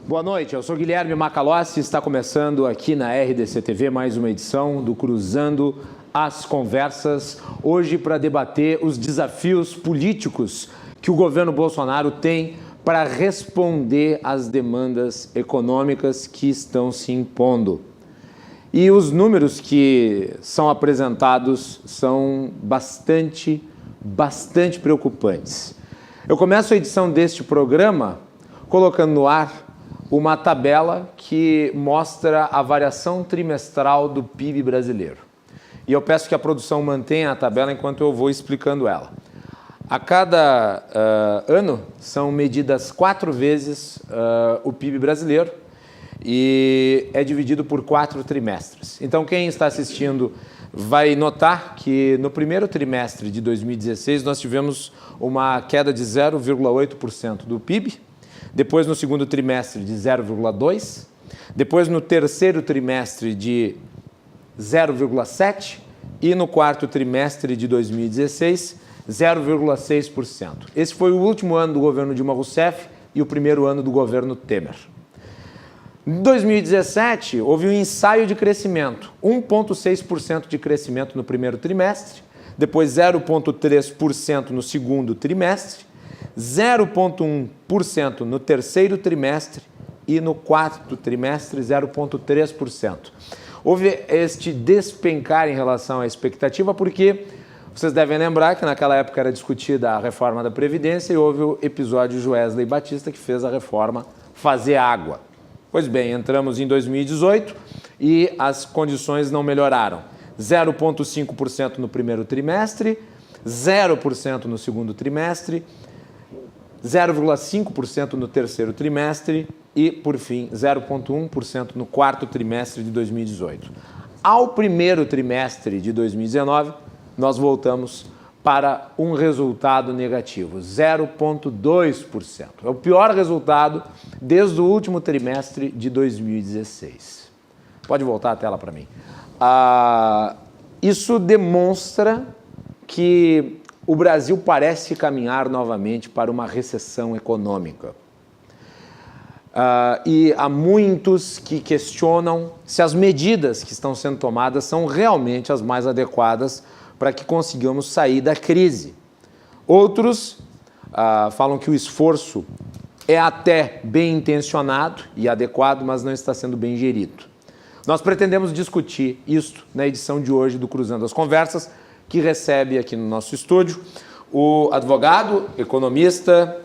Boa noite, eu sou Guilherme Macalossi e está começando aqui na RDC TV mais uma edição do Cruzando as Conversas, hoje para debater os desafios políticos que o governo Bolsonaro tem para responder às demandas econômicas que estão se impondo. E os números que são apresentados são bastante preocupantes. Eu começo a edição deste programa colocando no ar uma tabela que mostra a variação trimestral do PIB brasileiro. E eu peço que a produção mantenha a tabela enquanto eu vou explicando ela. A cada ano são medidas 4 vezes o PIB brasileiro e é dividido por 4 trimestres. Então, quem está assistindo vai notar que no primeiro trimestre de 2016 nós tivemos uma queda de 0,8% do PIB, depois no segundo trimestre de 0,2%, depois no terceiro trimestre de 0,7% e no quarto trimestre de 2016, 0,6%. Esse foi o último ano do governo Dilma Rousseff e o primeiro ano do governo Temer. Em 2017, houve um ensaio de crescimento, 1,6% de crescimento no primeiro trimestre, depois 0,3% no segundo trimestre, 0,1% no terceiro trimestre e no quarto trimestre 0,3%. Houve este despencar em relação à expectativa porque vocês devem lembrar que naquela época era discutida a reforma da Previdência e houve o episódio Joesley Batista que fez a reforma fazer água. Pois bem, entramos em 2018 e as condições não melhoraram. 0,5% no primeiro trimestre, 0% no segundo trimestre, 0,5% no terceiro trimestre e, por fim, 0,1% no quarto trimestre de 2018. Ao primeiro trimestre de 2019, nós voltamos para um resultado negativo, 0,2%. É o pior resultado desde o último trimestre de 2016. Pode voltar a tela para mim. Isso demonstra que o Brasil parece caminhar novamente para uma recessão econômica. E há muitos que questionam se as medidas que estão sendo tomadas são realmente as mais adequadas para que consigamos sair da crise. Outros falam que o esforço é até bem intencionado e adequado, mas não está sendo bem gerido. Nós pretendemos discutir isso na edição de hoje do Cruzando as Conversas, que recebe aqui no nosso estúdio o advogado, economista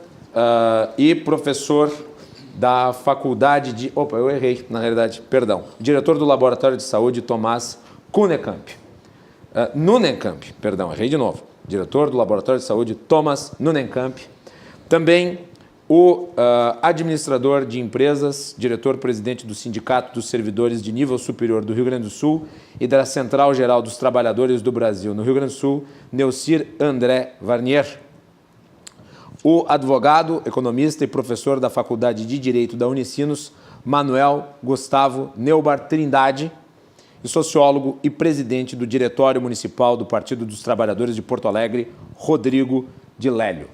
e professor da faculdade de... Opa, eu errei, na realidade, perdão. Diretor do Laboratório de Saúde, Tomás Nunenkamp, perdão, errei de novo. Diretor do Laboratório de Saúde, Tomás Nunenkamp. Também o administrador de empresas, diretor-presidente do Sindicato dos Servidores de Nível Superior do Rio Grande do Sul e da Central Geral dos Trabalhadores do Brasil no Rio Grande do Sul, Neucir André Varnier. O advogado, economista e professor da Faculdade de Direito da Unicinos, Manuel Gustavo Neubar Trindade, e sociólogo e presidente do Diretório Municipal do Partido dos Trabalhadores de Porto Alegre, Rodrigo de Lélio.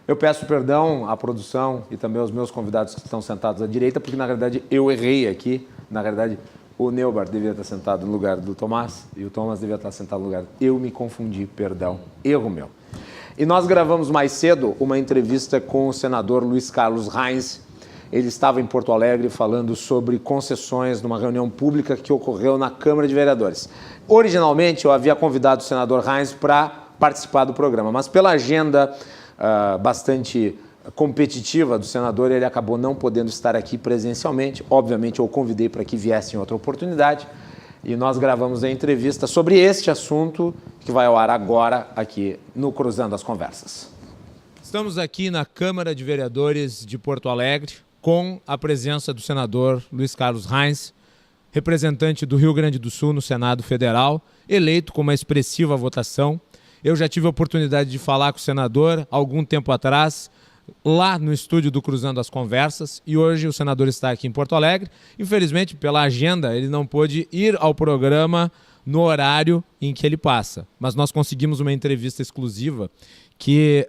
Eu peço perdão à produção e também aos meus convidados que estão sentados à direita, porque, na verdade, eu errei aqui. Na verdade, o Neubar devia estar sentado no lugar do Tomás e o Tomás devia estar sentado no lugar. Eu me confundi, perdão, erro meu. E nós gravamos mais cedo uma entrevista com o senador Luiz Carlos Reins. Ele estava em Porto Alegre falando sobre concessões numa reunião pública que ocorreu na Câmara de Vereadores. Originalmente, eu havia convidado o senador Reins para participar do programa, mas pela agenda bastante competitiva do senador, ele acabou não podendo estar aqui presencialmente. Obviamente, eu o convidei para que viesse em outra oportunidade e nós gravamos a entrevista sobre este assunto que vai ao ar agora aqui no Cruzando as Conversas. Estamos aqui na Câmara de Vereadores de Porto Alegre com a presença do senador Luiz Carlos Reins, representante do Rio Grande do Sul no Senado Federal, eleito com uma expressiva votação. Eu já tive a oportunidade de falar com o senador há algum tempo atrás, lá no estúdio do Cruzando as Conversas, e hoje o senador está aqui em Porto Alegre. Infelizmente, pela agenda, ele não pôde ir ao programa no horário em que ele passa. Mas nós conseguimos uma entrevista exclusiva que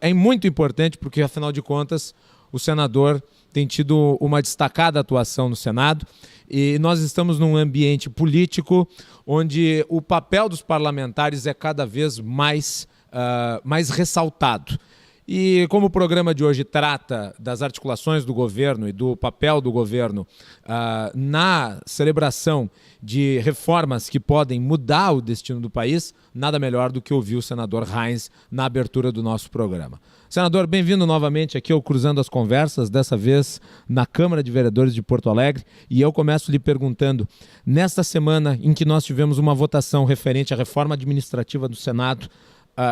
é muito importante porque, afinal de contas, o senador tem tido uma destacada atuação no Senado e nós estamos num ambiente político onde o papel dos parlamentares é cada vez mais ressaltado. E como o programa de hoje trata das articulações do governo e do papel do governo na celebração de reformas que podem mudar o destino do país, nada melhor do que ouvir o senador Heinz na abertura do nosso programa. Senador, bem-vindo novamente aqui ao Cruzando as Conversas, dessa vez na Câmara de Vereadores de Porto Alegre. E eu começo lhe perguntando, nesta semana em que nós tivemos uma votação referente à reforma administrativa do Senado,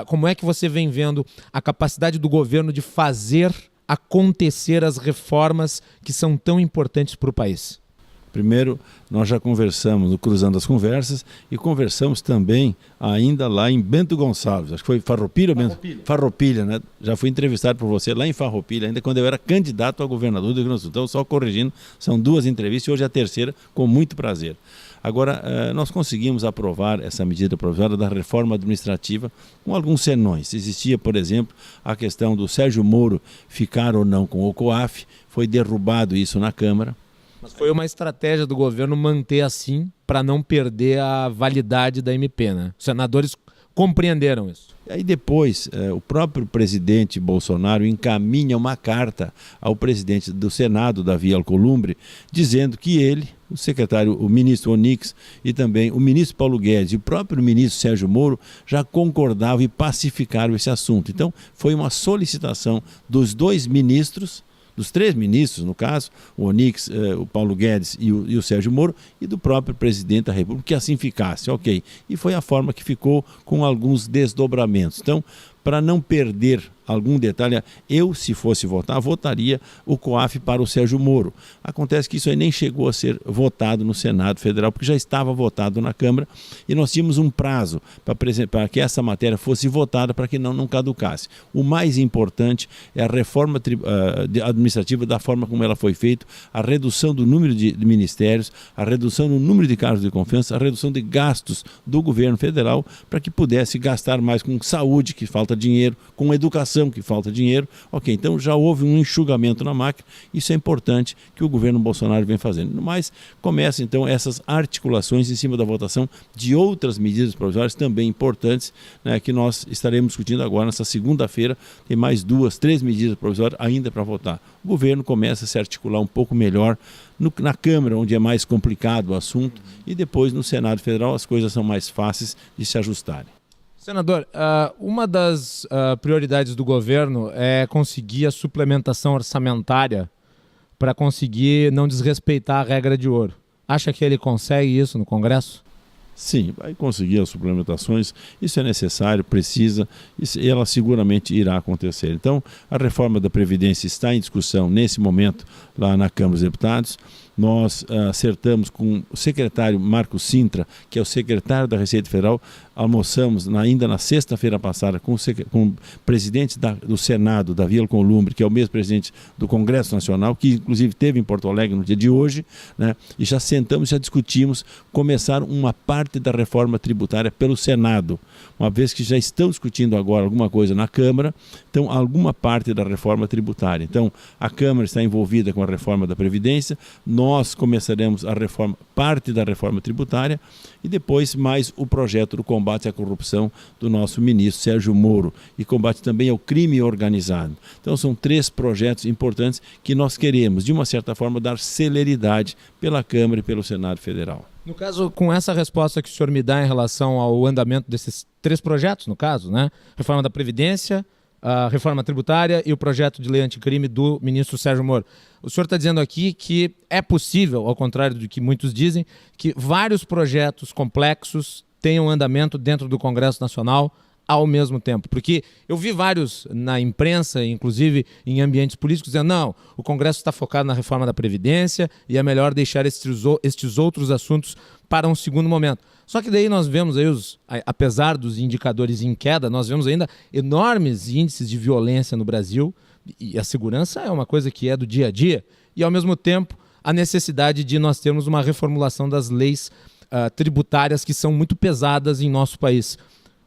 como é que você vem vendo a capacidade do governo de fazer acontecer as reformas que são tão importantes para o país? Primeiro, nós já conversamos no Cruzando as Conversas e conversamos também ainda lá em Bento Gonçalves, acho que foi Farroupilha. Farroupilha, né? Já fui entrevistado por você lá em Farroupilha, ainda quando eu era candidato a governador do Rio Grande do Sul. Então, só corrigindo, são 2 entrevistas e hoje a terceira, com muito prazer. Agora, nós conseguimos aprovar essa medida provisória da reforma administrativa com alguns senões. Existia, por exemplo, a questão do Sérgio Moro ficar ou não com o COAF, foi derrubado isso na Câmara. Mas foi uma estratégia do governo manter assim para não perder a validade da MP, né? Os senadores compreenderam isso. E aí depois, o próprio presidente Bolsonaro encaminha uma carta ao presidente do Senado, Davi Alcolumbre, dizendo que ele, o ministro Onyx e também o ministro Paulo Guedes e o próprio ministro Sérgio Moro já concordavam e pacificaram esse assunto. Então, foi uma solicitação dos 2 ministros, dos 3 ministros, no caso, o Onyx, o Paulo Guedes e o Sérgio Moro, e do próprio presidente da República, que assim ficasse, ok. E foi a forma que ficou, com alguns desdobramentos. Então, para não perder algum detalhe, eu, se fosse votar, votaria o COAF para o Sérgio Moro. Acontece que isso aí nem chegou a ser votado no Senado Federal, porque já estava votado na Câmara, e nós tínhamos um prazo para que essa matéria fosse votada para que não caducasse. O mais importante é a reforma administrativa da forma como ela foi feita, a redução do número de ministérios, a redução do número de cargos de confiança, a redução de gastos do governo federal, para que pudesse gastar mais com saúde, que falta dinheiro, com educação, que falta dinheiro. Ok, então já houve um enxugamento na máquina, isso é importante que o governo Bolsonaro vem fazendo. Mas começa então essas articulações em cima da votação de outras medidas provisórias também importantes, né, que nós estaremos discutindo agora nessa segunda-feira. Tem mais 2, 3 medidas provisórias ainda para votar. O governo começa a se articular um pouco melhor na Câmara, onde é mais complicado o assunto, e depois no Senado Federal as coisas são mais fáceis de se ajustarem. Senador, uma das prioridades do governo é conseguir a suplementação orçamentária para conseguir não desrespeitar a regra de ouro. Acha que ele consegue isso no Congresso? Sim, vai conseguir as suplementações, isso é necessário, precisa, e ela seguramente irá acontecer. Então, a reforma da Previdência está em discussão nesse momento lá na Câmara dos Deputados. Nós acertamos com o secretário Marco Sintra, que é o secretário da Receita Federal, almoçamos ainda na sexta-feira passada com o presidente do Senado, Davi Alcolumbre, que é o mesmo presidente do Congresso Nacional, que inclusive esteve em Porto Alegre no dia de hoje, né? E já sentamos, já discutimos começar uma parte da reforma tributária pelo Senado, uma vez que já estão discutindo agora alguma coisa na Câmara, então alguma parte da reforma tributária. Então a Câmara está envolvida com a reforma da Previdência, nós começaremos a reforma, parte da reforma tributária, e depois mais o projeto do combate à corrupção do nosso ministro Sérgio Moro, e combate também ao crime organizado. Então são 3 projetos importantes que nós queremos, de uma certa forma, dar celeridade pela Câmara e pelo Senado Federal. No caso, com essa resposta que o senhor me dá em relação ao andamento desses 3 projetos, no caso, né? Reforma da Previdência, a reforma tributária e o projeto de lei anticrime do ministro Sérgio Moro. O senhor está dizendo aqui que é possível, ao contrário do que muitos dizem, que vários projetos complexos tenham andamento dentro do Congresso Nacional ao mesmo tempo. Porque eu vi vários na imprensa, inclusive em ambientes políticos, dizendo não, o Congresso está focado na reforma da Previdência e é melhor deixar estes outros assuntos para um segundo momento. Só que daí nós vemos aí, apesar dos indicadores em queda, nós vemos ainda enormes índices de violência no Brasil, e a segurança é uma coisa que é do dia a dia, e ao mesmo tempo a necessidade de nós termos uma reformulação das leis tributárias que são muito pesadas em nosso país.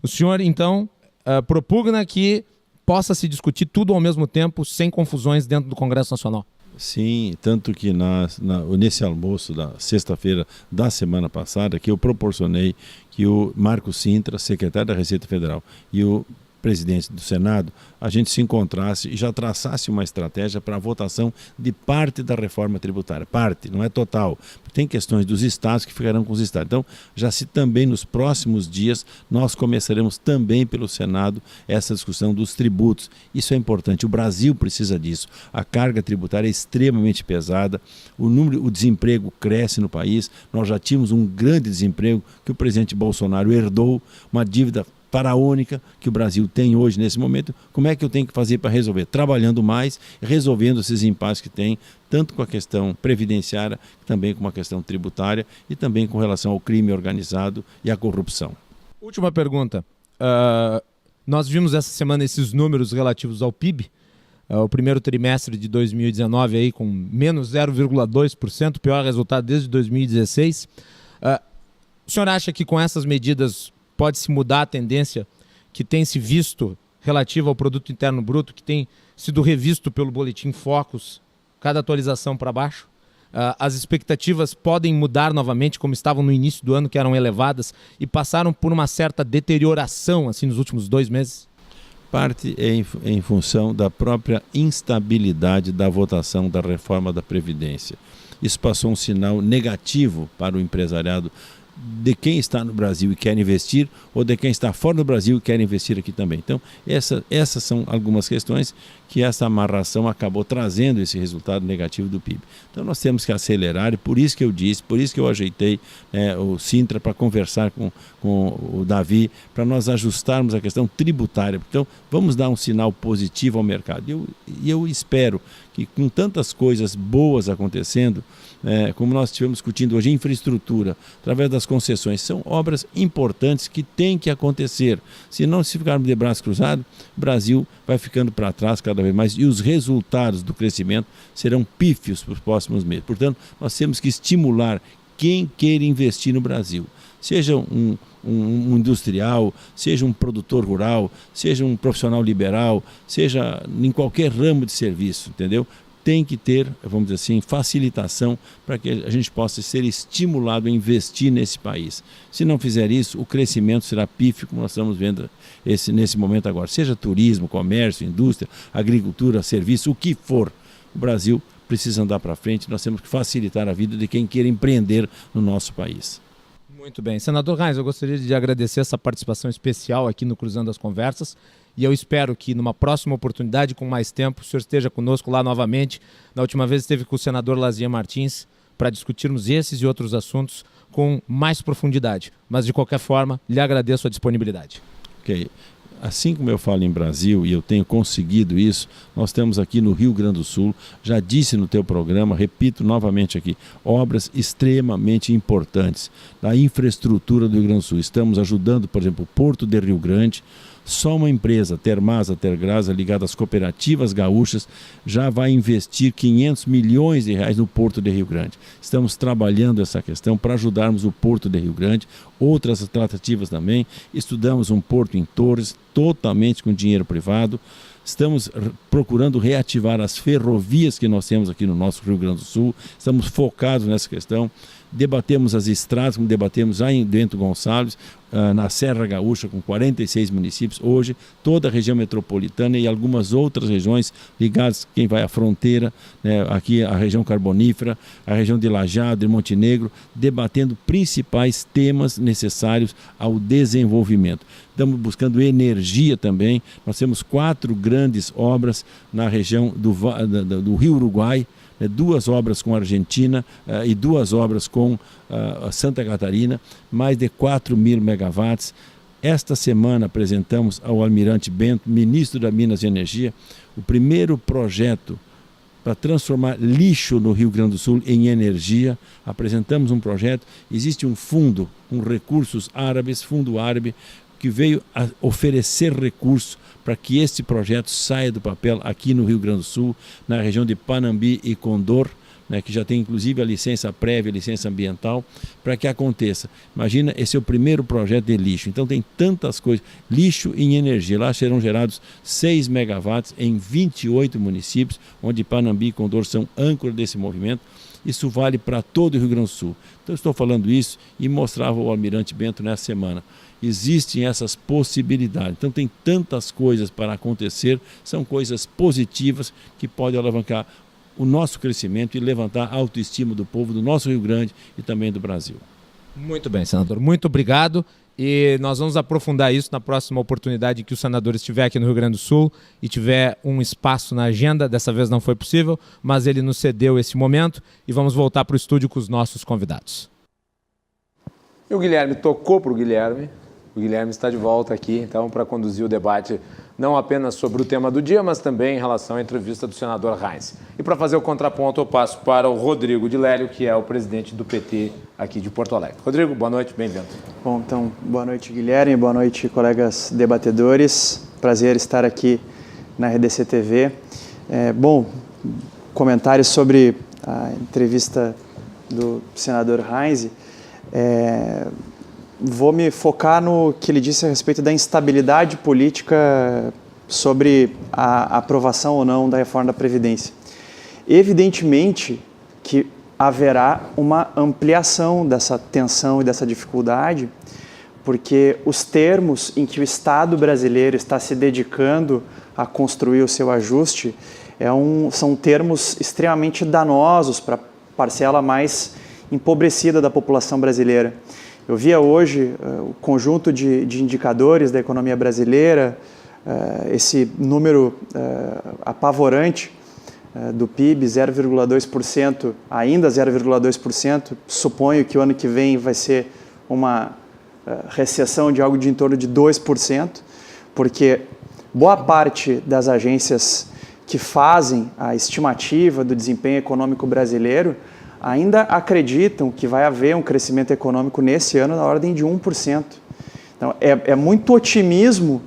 O senhor, então, propugna que possa se discutir tudo ao mesmo tempo, sem confusões dentro do Congresso Nacional? Sim, tanto que nesse almoço da sexta-feira da semana passada, que eu proporcionei que o Marco Sintra, secretário da Receita Federal, e o presidente do Senado, a gente se encontrasse e já traçasse uma estratégia para a votação de parte da reforma tributária. Parte, não é total. Tem questões dos estados que ficarão com os estados. Então, já se também nos próximos dias, nós começaremos também pelo Senado essa discussão dos tributos. Isso é importante. O Brasil precisa disso. A carga tributária é extremamente pesada. O desemprego cresce no país. Nós já tínhamos um grande desemprego que o presidente Bolsonaro herdou, uma dívida faraônica que o Brasil tem hoje nesse momento. Como é que eu tenho que fazer para resolver? Trabalhando mais, resolvendo esses impasses que tem, tanto com a questão previdenciária, também com a questão tributária e também com relação ao crime organizado e à corrupção. Última pergunta. Nós vimos essa semana esses números relativos ao PIB. O primeiro trimestre de 2019 aí com menos 0,2%, pior resultado desde 2016. O senhor acha que com essas medidas pode-se mudar a tendência que tem se visto relativa ao produto interno bruto, que tem sido revisto pelo Boletim Focus, cada atualização para baixo? As expectativas podem mudar novamente, como estavam no início do ano, que eram elevadas, e passaram por uma certa deterioração assim, nos últimos 2 meses? Parte em função da própria instabilidade da votação da reforma da Previdência. Isso passou um sinal negativo para o empresariado de quem está no Brasil e quer investir, ou de quem está fora do Brasil e quer investir aqui também. Então, essas são algumas questões que essa amarração acabou trazendo esse resultado negativo do PIB. Então, nós temos que acelerar, e por isso que eu disse, por isso que eu ajeitei o Sintra para conversar com o Davi, para nós ajustarmos a questão tributária. Então, vamos dar um sinal positivo ao mercado. E eu espero que, com tantas coisas boas acontecendo, como nós estivemos discutindo hoje, infraestrutura, através das concessões, são obras importantes que têm que acontecer. Se não, se ficarmos de braço cruzado, o Brasil vai ficando para trás cada vez mais e os resultados do crescimento serão pífios para os próximos meses. Portanto, nós temos que estimular quem queira investir no Brasil, seja um industrial, seja um produtor rural, seja um profissional liberal, seja em qualquer ramo de serviço, entendeu? Tem que ter, vamos dizer assim, facilitação para que a gente possa ser estimulado a investir nesse país. Se não fizer isso, o crescimento será pífio, como nós estamos vendo nesse momento agora. Seja turismo, comércio, indústria, agricultura, serviço, o que for, o Brasil precisa andar para frente. Nós temos que facilitar a vida de quem queira empreender no nosso país. Muito bem. Senador Reins, eu gostaria de agradecer essa participação especial aqui no Cruzando as Conversas. E eu espero que numa próxima oportunidade, com mais tempo, o senhor esteja conosco lá novamente. Na última vez esteve com o senador Lazier Martins para discutirmos esses e outros assuntos com mais profundidade. Mas, de qualquer forma, lhe agradeço a disponibilidade. Ok. Assim como eu falo em Brasil, e eu tenho conseguido isso, nós temos aqui no Rio Grande do Sul, já disse no teu programa, repito novamente aqui, obras extremamente importantes da infraestrutura do Rio Grande do Sul. Estamos ajudando, por exemplo, o Porto de Rio Grande. Só uma empresa, Termasa, Tergrasa, ligada às cooperativas gaúchas, já vai investir 500 milhões de reais no Porto de Rio Grande. Estamos trabalhando essa questão para ajudarmos o Porto de Rio Grande, outras tratativas também. Estudamos um porto em Torres, totalmente com dinheiro privado. Estamos procurando reativar as ferrovias que nós temos aqui no nosso Rio Grande do Sul. Estamos focados nessa questão. Debatemos as estradas, como debatemos lá em Bento Gonçalves, na Serra Gaúcha, com 46 municípios. Hoje, toda a região metropolitana e algumas outras regiões ligadas, quem vai à fronteira, aqui a região carbonífera, a região de Lajeado, de Montenegro, debatendo principais temas necessários ao desenvolvimento. Estamos buscando energia também. Nós temos 4 grandes obras na região do Rio Uruguai, 2 obras com a Argentina e 2 obras com Santa Catarina, mais de 4.000 megawatts. Esta semana apresentamos ao Almirante Bento, ministro da Minas e Energia, o primeiro projeto para transformar lixo no Rio Grande do Sul em energia. Apresentamos um projeto, existe um fundo com recursos árabes, fundo árabe, que veio a oferecer recursos para que este projeto saia do papel aqui no Rio Grande do Sul, na região de Panambi e Condor, né, que já tem inclusive a licença prévia, a licença ambiental, para que aconteça. Imagina, esse é o primeiro projeto de lixo, então tem tantas coisas, lixo em energia, lá serão gerados 6 megawatts em 28 municípios, onde Panambi e Condor são âncora desse movimento. Isso vale para todo o Rio Grande do Sul. Então, eu estou falando isso e mostrava ao Almirante Bento nessa semana. Existem essas possibilidades. Então, tem tantas coisas para acontecer, são coisas positivas que podem alavancar o nosso crescimento e levantar a autoestima do povo do nosso Rio Grande e também do Brasil. Muito bem, senador. Muito obrigado. E nós vamos aprofundar isso na próxima oportunidade que o senador estiver aqui no Rio Grande do Sul e tiver um espaço na agenda. Dessa vez não foi possível, mas ele nos cedeu esse momento e vamos voltar para o estúdio com os nossos convidados. E o Guilherme tocou para o Guilherme. O Guilherme está de volta aqui, então, para conduzir o debate não apenas sobre o tema do dia, mas também em relação à entrevista do senador Reins. E para fazer o contraponto, eu passo para o Rodrigo de Lélio, que é o presidente do PT aqui de Porto Alegre. Rodrigo, boa noite, bem-vindo. Bom, então, boa noite, Guilherme, boa noite, colegas debatedores. Prazer estar aqui na RDC TV. Bom, comentários sobre a entrevista do senador Reins. Vou me focar no que ele disse a respeito da instabilidade política sobre a aprovação ou não da reforma da Previdência. Evidentemente que haverá uma ampliação dessa tensão e dessa dificuldade, porque os termos em que o Estado brasileiro está se dedicando a construir o seu ajuste são termos extremamente danosos para a parcela mais empobrecida da população brasileira. Eu via hoje o conjunto de indicadores da economia brasileira, esse número apavorante do PIB, 0,2%, ainda 0,2%. Suponho que o ano que vem vai ser uma recessão de algo de em torno de 2%, porque boa parte das agências que fazem a estimativa do desempenho econômico brasileiro ainda acreditam que vai haver um crescimento econômico nesse ano na ordem de 1%. Então, é muito otimismo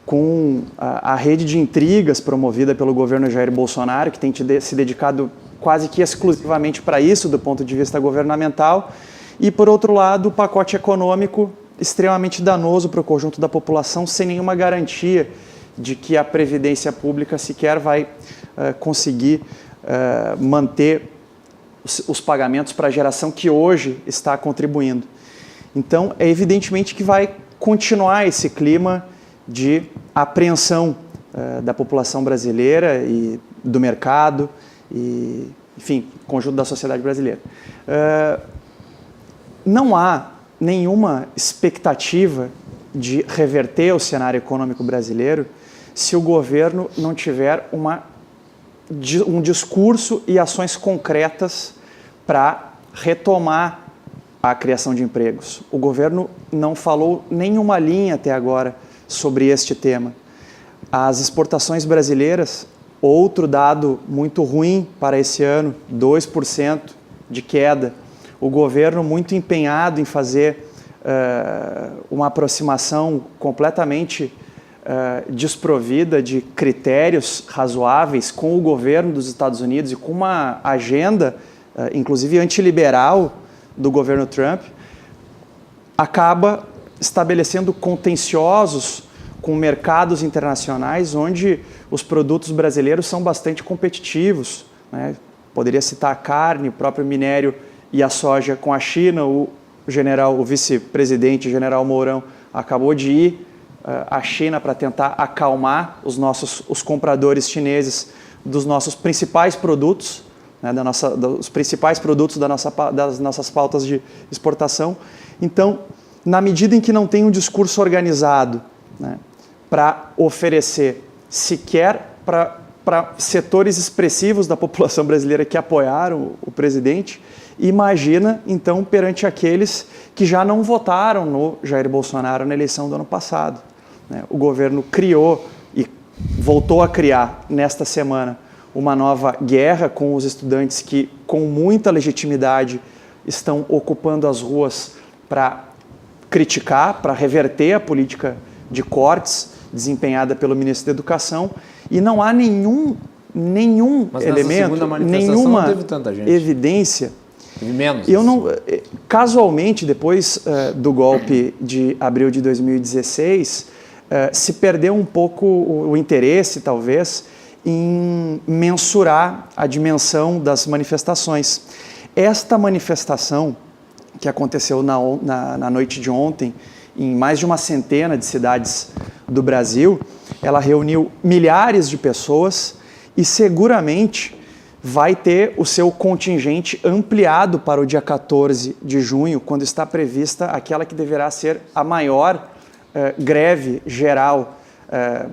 com a rede de intrigas promovida pelo governo Jair Bolsonaro, que tem se dedicado quase que exclusivamente para isso do ponto de vista governamental, e, por outro lado, o pacote econômico extremamente danoso para o conjunto da população, sem nenhuma garantia de que a Previdência Pública sequer vai conseguir manter os pagamentos para a geração que hoje está contribuindo. Então, é evidentemente que vai continuar esse clima de apreensão da população brasileira e do mercado e, enfim, conjunto da sociedade brasileira. Não há nenhuma expectativa de reverter o cenário econômico brasileiro se o governo não tiver um discurso e ações concretas para retomar a criação de empregos. O governo não falou nenhuma linha até agora sobre este tema. As exportações brasileiras, outro dado muito ruim para esse ano, 2% de queda. O governo muito empenhado em fazer uma aproximação completamente desprovida de critérios razoáveis com o governo dos Estados Unidos e com uma agenda, inclusive antiliberal, do governo Trump, acaba estabelecendo contenciosos com mercados internacionais onde os produtos brasileiros são bastante competitivos, né? Poderia citar a carne, o próprio minério e a soja com a China. O vice-presidente, general Mourão, acabou de ir à China para tentar acalmar os compradores chineses dos nossos principais produtos, né, dos principais produtos das nossas pautas de exportação. Então, na medida em que não tem um discurso organizado, né, para oferecer sequer para setores expressivos da população brasileira que apoiaram o presidente, imagina, então, perante aqueles que já não votaram no Jair Bolsonaro na eleição do ano passado. O governo criou e voltou a criar, nesta semana, uma nova guerra com os estudantes que, com muita legitimidade, estão ocupando as ruas para criticar, para reverter a política de cortes desempenhada pelo ministro da Educação, e não há nenhum Mas nessa elemento, segunda manifestação nenhuma não teve tanta gente. evidência. Teve menos. Eu não, casualmente, depois do golpe de abril de 2016, se perdeu um pouco o interesse, talvez, em mensurar a dimensão das manifestações. Esta manifestação, que aconteceu na noite de ontem, em mais de uma centena de cidades do Brasil, ela reuniu milhares de pessoas e seguramente vai ter o seu contingente ampliado para o dia 14 de junho, quando está prevista aquela que deverá ser a maior greve geral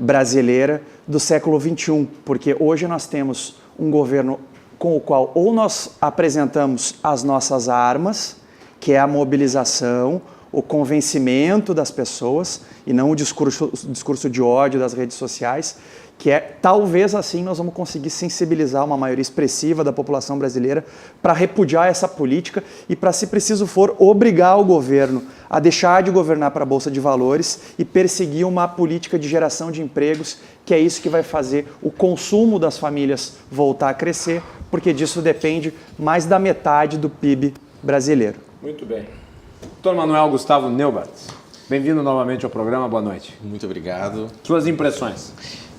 brasileira do século XXI, porque hoje nós temos um governo com o qual ou nós apresentamos as nossas armas, que é a mobilização, o convencimento das pessoas, e não o discurso de ódio das redes sociais, que é, talvez assim, nós vamos conseguir sensibilizar uma maioria expressiva da população brasileira para repudiar essa política e para, se preciso for, obrigar o governo a deixar de governar para a Bolsa de Valores e perseguir uma política de geração de empregos, que é isso que vai fazer o consumo das famílias voltar a crescer, porque disso depende mais da metade do PIB brasileiro. Muito bem. Dr. Manuel Gustavo Neubart, bem-vindo novamente ao programa, boa noite. Muito obrigado. Suas impressões?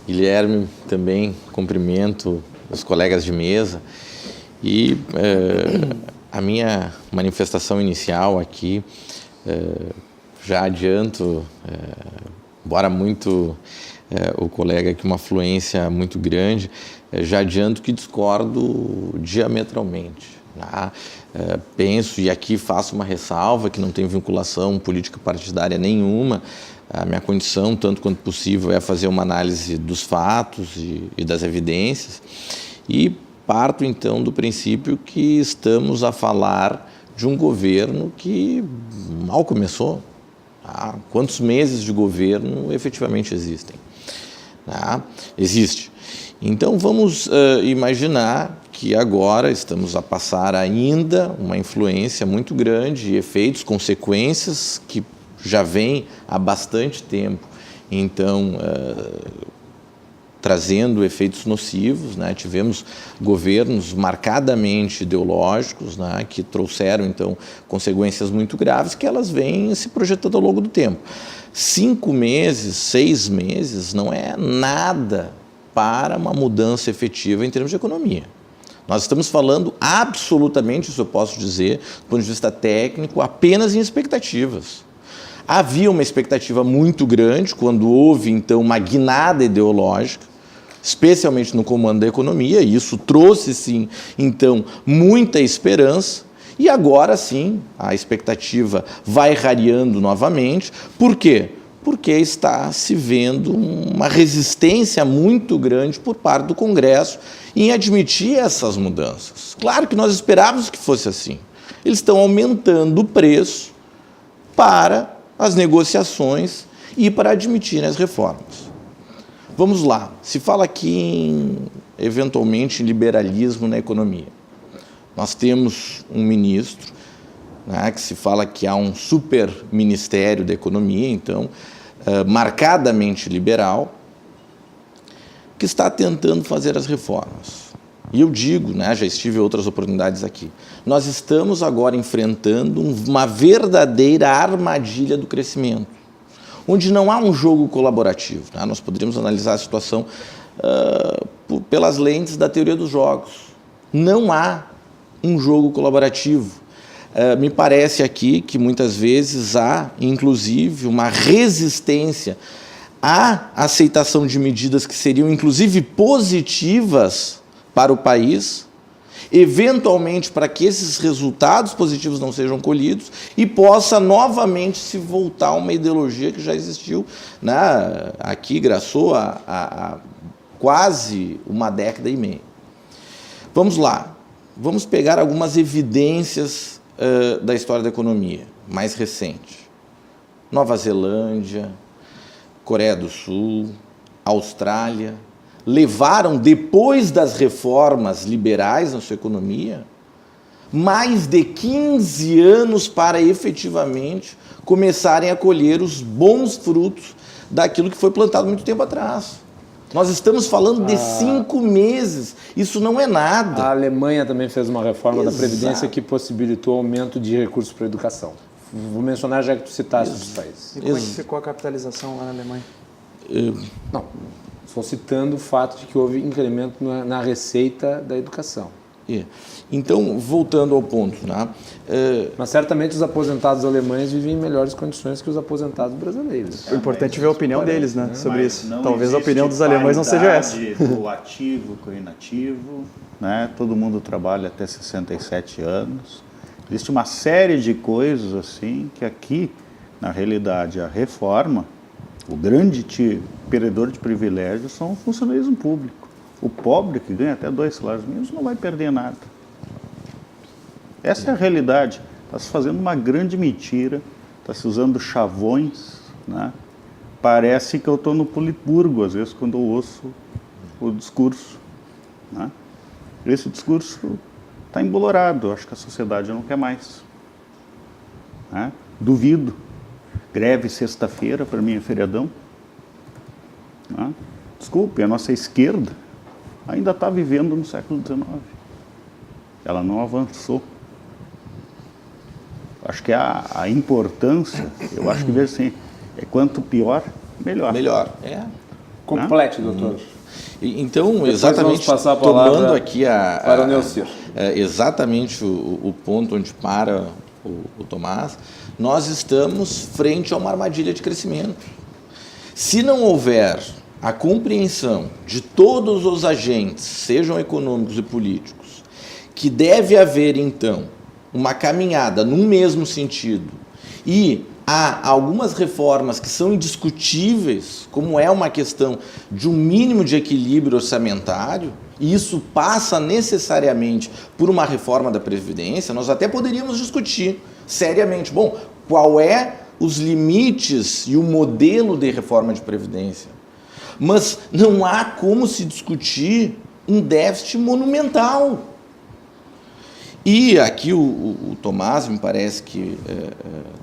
Guilherme, também cumprimento os colegas de mesa e a minha manifestação inicial aqui, já adianto, embora muito o colega aqui uma fluência muito grande, já adianto que discordo diametralmente. Penso, e aqui faço uma ressalva, que não tem vinculação política partidária nenhuma. A minha condição, tanto quanto possível, é fazer uma análise dos fatos e das evidências. E parto, então, do princípio que estamos a falar de um governo que mal começou. Quantos meses de governo efetivamente existem? Existe. Então, vamos imaginar que agora estamos a passar ainda uma influência muito grande, efeitos, consequências que já vem há bastante tempo, então, trazendo efeitos nocivos. Tivemos governos marcadamente ideológicos, que trouxeram, então, consequências muito graves, que elas vêm se projetando ao longo do tempo. 5 meses, 6 meses não é nada para uma mudança efetiva em termos de economia. Nós estamos falando absolutamente, isso eu posso dizer, do ponto de vista técnico, apenas em expectativas. Havia uma expectativa muito grande quando houve, então, uma guinada ideológica, especialmente no comando da economia, e isso trouxe, sim, então, muita esperança, e agora, sim, a expectativa vai rareando novamente. Por quê? Porque está se vendo uma resistência muito grande por parte do Congresso em admitir essas mudanças. Claro que nós esperávamos que fosse assim. Eles estão aumentando o preço para as negociações e para admitir as reformas. Vamos lá, se fala aqui, eventualmente, em liberalismo na economia. Nós temos um ministro, que se fala que há um super ministério da economia, então, marcadamente liberal, que está tentando fazer as reformas. E eu digo, já estive em outras oportunidades aqui, nós estamos agora enfrentando uma verdadeira armadilha do crescimento, onde não há um jogo colaborativo. Nós poderíamos analisar a situação pelas lentes da teoria dos jogos. Não há um jogo colaborativo. Me parece aqui que muitas vezes há, inclusive, uma resistência à aceitação de medidas que seriam, inclusive, positivas para o país, eventualmente para que esses resultados positivos não sejam colhidos e possa novamente se voltar a uma ideologia que já existiu, aqui graçou há quase uma década e meia. Vamos lá, vamos pegar algumas evidências da história da economia mais recente. Nova Zelândia, Coreia do Sul, Austrália, levaram, depois das reformas liberais na sua economia, mais de 15 anos para efetivamente começarem a colher os bons frutos daquilo que foi plantado muito tempo atrás. Nós estamos falando de 5 meses. Isso não é nada. A Alemanha também fez uma reforma da Exato. Previdência que possibilitou aumento de recursos para a educação. Vou mencionar já que tu citaste os países. E como é que ficou a capitalização lá na Alemanha? Não, só citando o fato de que houve incremento na receita da educação. Então, voltando ao ponto, né? Mas certamente os aposentados alemães vivem em melhores condições que os aposentados brasileiros. O importante é ver a opinião deles, né, sobre isso. Não Talvez a existe opinião dos alemães não seja essa. paridade do ativo com o inativo, né? Todo mundo trabalha até 67 anos. Existe uma série de coisas assim que aqui, na realidade, a reforma, o grande perdedor de privilégios são o funcionalismo público. O pobre que ganha até 2 salários mínimos não vai perder nada. Essa é a realidade. Está se fazendo uma grande mentira, está se usando chavões, né? Parece que eu estou no Politburgo, às vezes, quando eu ouço o discurso, né? Esse discurso está embolorado, acho que a sociedade não quer mais, né? Duvido. Greve sexta-feira, para mim é feriadão, né? Desculpe, a nossa esquerda ainda está vivendo no século XIX. Ela não avançou. Acho que a importância, eu acho que veja assim, é quanto pior, melhor. Melhor. Complete, doutor. Então, Depois exatamente, vamos passar a palavra tomando aqui para o Neucir. exatamente o ponto onde para o Tomás, nós estamos frente a uma armadilha de crescimento. Se não houver a compreensão de todos os agentes, sejam econômicos e políticos, que deve haver, então, uma caminhada num mesmo sentido e há algumas reformas que são indiscutíveis, como é uma questão de um mínimo de equilíbrio orçamentário, e isso passa necessariamente por uma reforma da Previdência, nós até poderíamos discutir seriamente, bom, qual é os limites e o modelo de reforma de Previdência. Mas não há como se discutir um déficit monumental. E aqui o Tomás, me parece que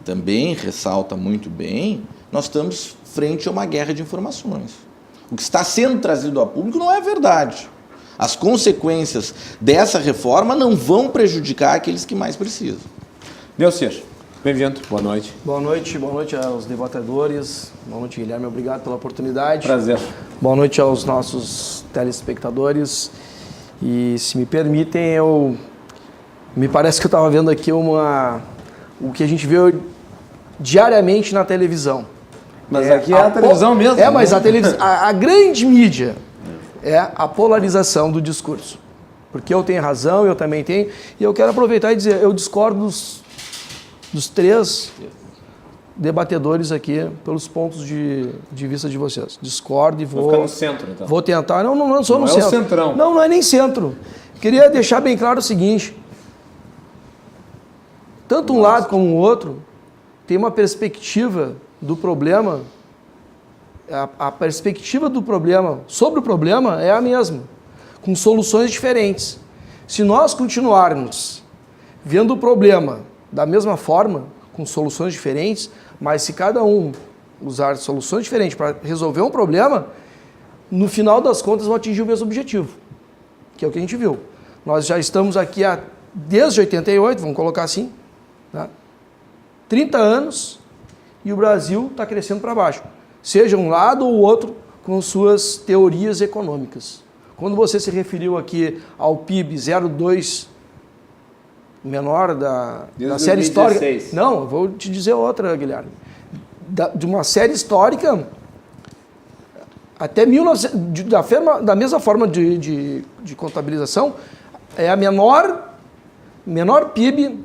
também ressalta muito bem, nós estamos frente a uma guerra de informações. O que está sendo trazido a público não é verdade. As consequências dessa reforma não vão prejudicar aqueles que mais precisam. Neucir, bem-vindo, boa noite. Boa noite aos debatedores, boa noite, Guilherme, obrigado pela oportunidade. Prazer. Boa noite aos nossos telespectadores. E, se me permitem, me parece que eu estava vendo aqui o que a gente vê diariamente na televisão. Mas aqui é a televisão mesmo. Mas a grande mídia é a polarização do discurso. Porque eu tenho razão, eu também tenho, e eu quero aproveitar e dizer, eu discordo dos 3 debatedores aqui pelos pontos de vista de vocês. Discordo e vou... Vou ficar no centro, então. Vou tentar. Não sou Não no é o centro. centrão. Não é nem centro. Queria deixar bem claro o seguinte. Tanto um lado como o outro tem uma perspectiva do problema. A perspectiva do problema sobre o problema é a mesma, com soluções diferentes. Se nós continuarmos vendo o problema da mesma forma, com soluções diferentes, mas se cada um usar soluções diferentes para resolver um problema, no final das contas vão atingir o mesmo objetivo, que é o que a gente viu. Nós já estamos aqui desde 88, vamos colocar assim, né? 30 anos e o Brasil está crescendo para baixo, seja um lado ou outro com suas teorias econômicas. Quando você se referiu aqui ao PIB 0,2 menor da série histórica... Não, eu vou te dizer outra, Guilherme. De uma série histórica, até 1900, da mesma forma de contabilização, é a menor PIB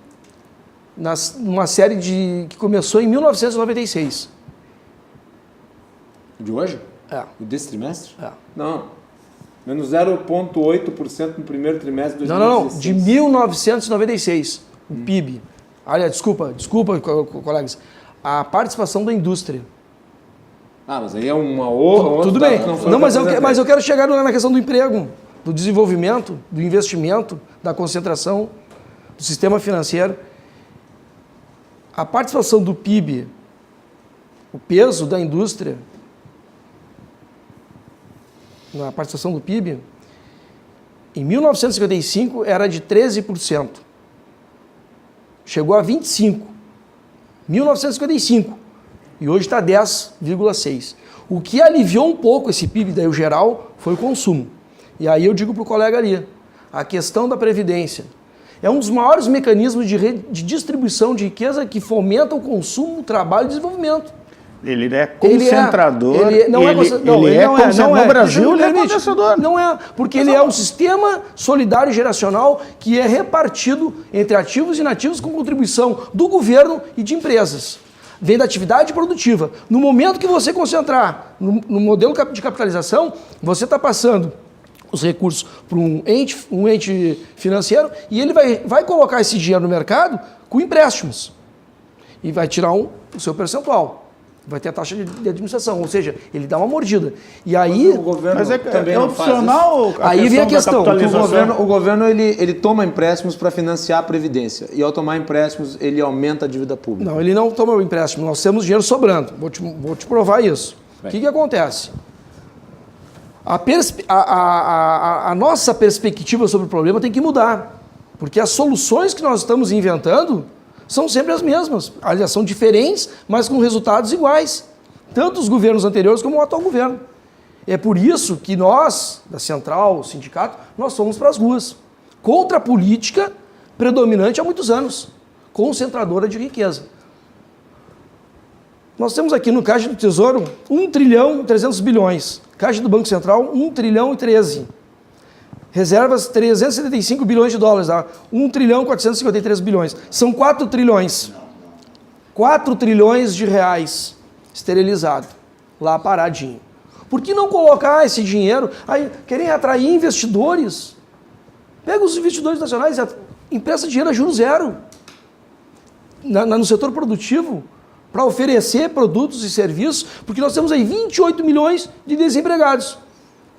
numa série que começou em 1996. De hoje? É. Desse trimestre? É. Não. Menos 0,8% no primeiro trimestre de 2016. Não. De 1996, o PIB. Olha, desculpa, colegas. A participação da indústria. Mas aí é uma outra... Tudo bem. Não, mas eu quero chegar na questão do emprego, do desenvolvimento, do investimento, da concentração, do sistema financeiro. A participação do PIB, o peso da indústria, na participação do PIB, em 1955 era de 13%. Chegou a 25%. 1955. E hoje está 10,6%. O que aliviou um pouco esse PIB, daí o geral, foi o consumo. E aí eu digo para o colega ali, a questão da Previdência é um dos maiores mecanismos de distribuição de riqueza que fomenta o consumo, o trabalho e o desenvolvimento. Ele é concentrador. No Brasil, ele é concentrador. Não é, porque ele é um sistema solidário geracional que é repartido entre ativos e inativos com contribuição do governo e de empresas. Vem da atividade produtiva. No momento que você concentrar no modelo de capitalização, você está passando os recursos para um ente financeiro e ele vai colocar esse dinheiro no mercado com empréstimos. E vai tirar o seu percentual. Vai ter a taxa de administração, ou seja, ele dá uma mordida. E aí... O governo também é não opcional. Aí vem a questão. O governo ele toma empréstimos para financiar a Previdência. E ao tomar empréstimos, ele aumenta a dívida pública. Não, ele não toma o empréstimo. Nós temos dinheiro sobrando. Vou te provar isso. O que acontece? A nossa perspectiva sobre o problema tem que mudar. Porque as soluções que nós estamos inventando são sempre as mesmas. Aliás, são diferentes, mas com resultados iguais. Tanto os governos anteriores como o atual governo. É por isso que nós, da Central, o sindicato, nós fomos para as ruas. Contra a política predominante há muitos anos. Concentradora de riqueza. Nós temos aqui no Caixa do Tesouro 1 trilhão e 300 bilhões. Caixa do Banco Central, 1 trilhão e 13. Reservas, 375 bilhões de dólares, tá? 1 trilhão e 453 bilhões. São 4 trilhões. 4 trilhões de reais esterilizado, lá paradinho. Por que não colocar esse dinheiro? Aí, querem atrair investidores? Pega os investidores nacionais e empresta dinheiro a juros zero no setor produtivo para oferecer produtos e serviços, porque nós temos aí 28 milhões de desempregados,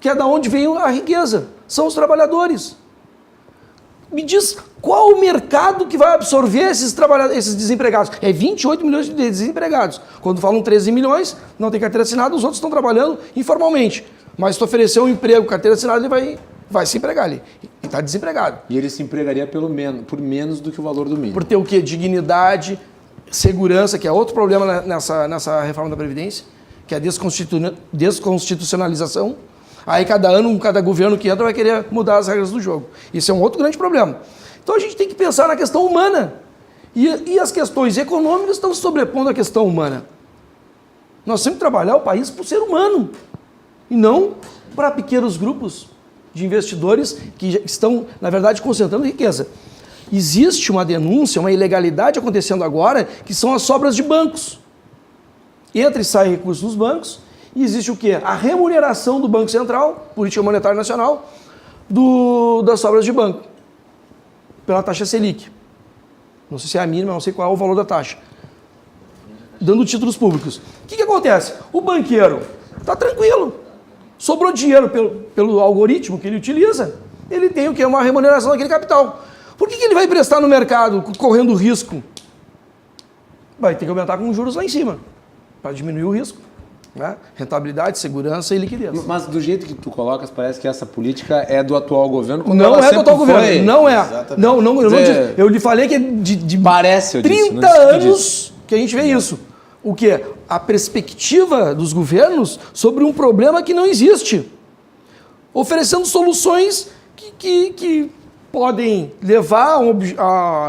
que é da onde vem a riqueza. São os trabalhadores. Me diz qual o mercado que vai absorver esses desempregados. É 28 milhões de desempregados. Quando falam 13 milhões, não tem carteira assinada, os outros estão trabalhando informalmente. Mas se tu oferecer um emprego, carteira assinada, ele vai se empregar ali. E está desempregado. E ele se empregaria por menos do que o valor do mínimo. Por ter o quê? Dignidade, segurança, que é outro problema nessa reforma da Previdência, que é a desconstitucionalização. Aí cada governo que entra vai querer mudar as regras do jogo. Isso é um outro grande problema. Então a gente tem que pensar na questão humana. E as questões econômicas estão se sobrepondo à questão humana. Nós temos que trabalhar o país para o ser humano. E não para pequenos grupos de investidores que estão, na verdade, concentrando riqueza. Existe uma denúncia, uma ilegalidade acontecendo agora, que são as sobras de bancos. Entra e sai recursos nos bancos. E existe o quê? A remuneração do Banco Central, Política Monetária Nacional, das sobras de banco, pela taxa Selic. Não sei se é a mínima, não sei qual é o valor da taxa. Dando títulos públicos. O que acontece? O banqueiro está tranquilo. Sobrou dinheiro pelo algoritmo que ele utiliza, ele tem o quê? Uma remuneração daquele capital. Por que ele vai emprestar no mercado correndo risco? Vai ter que aumentar com juros lá em cima, para diminuir o risco. Né? Rentabilidade, segurança e liquidez. Mas do jeito que tu colocas, parece que essa política é do atual governo. Não é do atual governo, não é. Eu lhe falei que é de parece, 30 anos que a gente vê isso. O que? A perspectiva dos governos sobre um problema que não existe. Oferecendo soluções que podem levar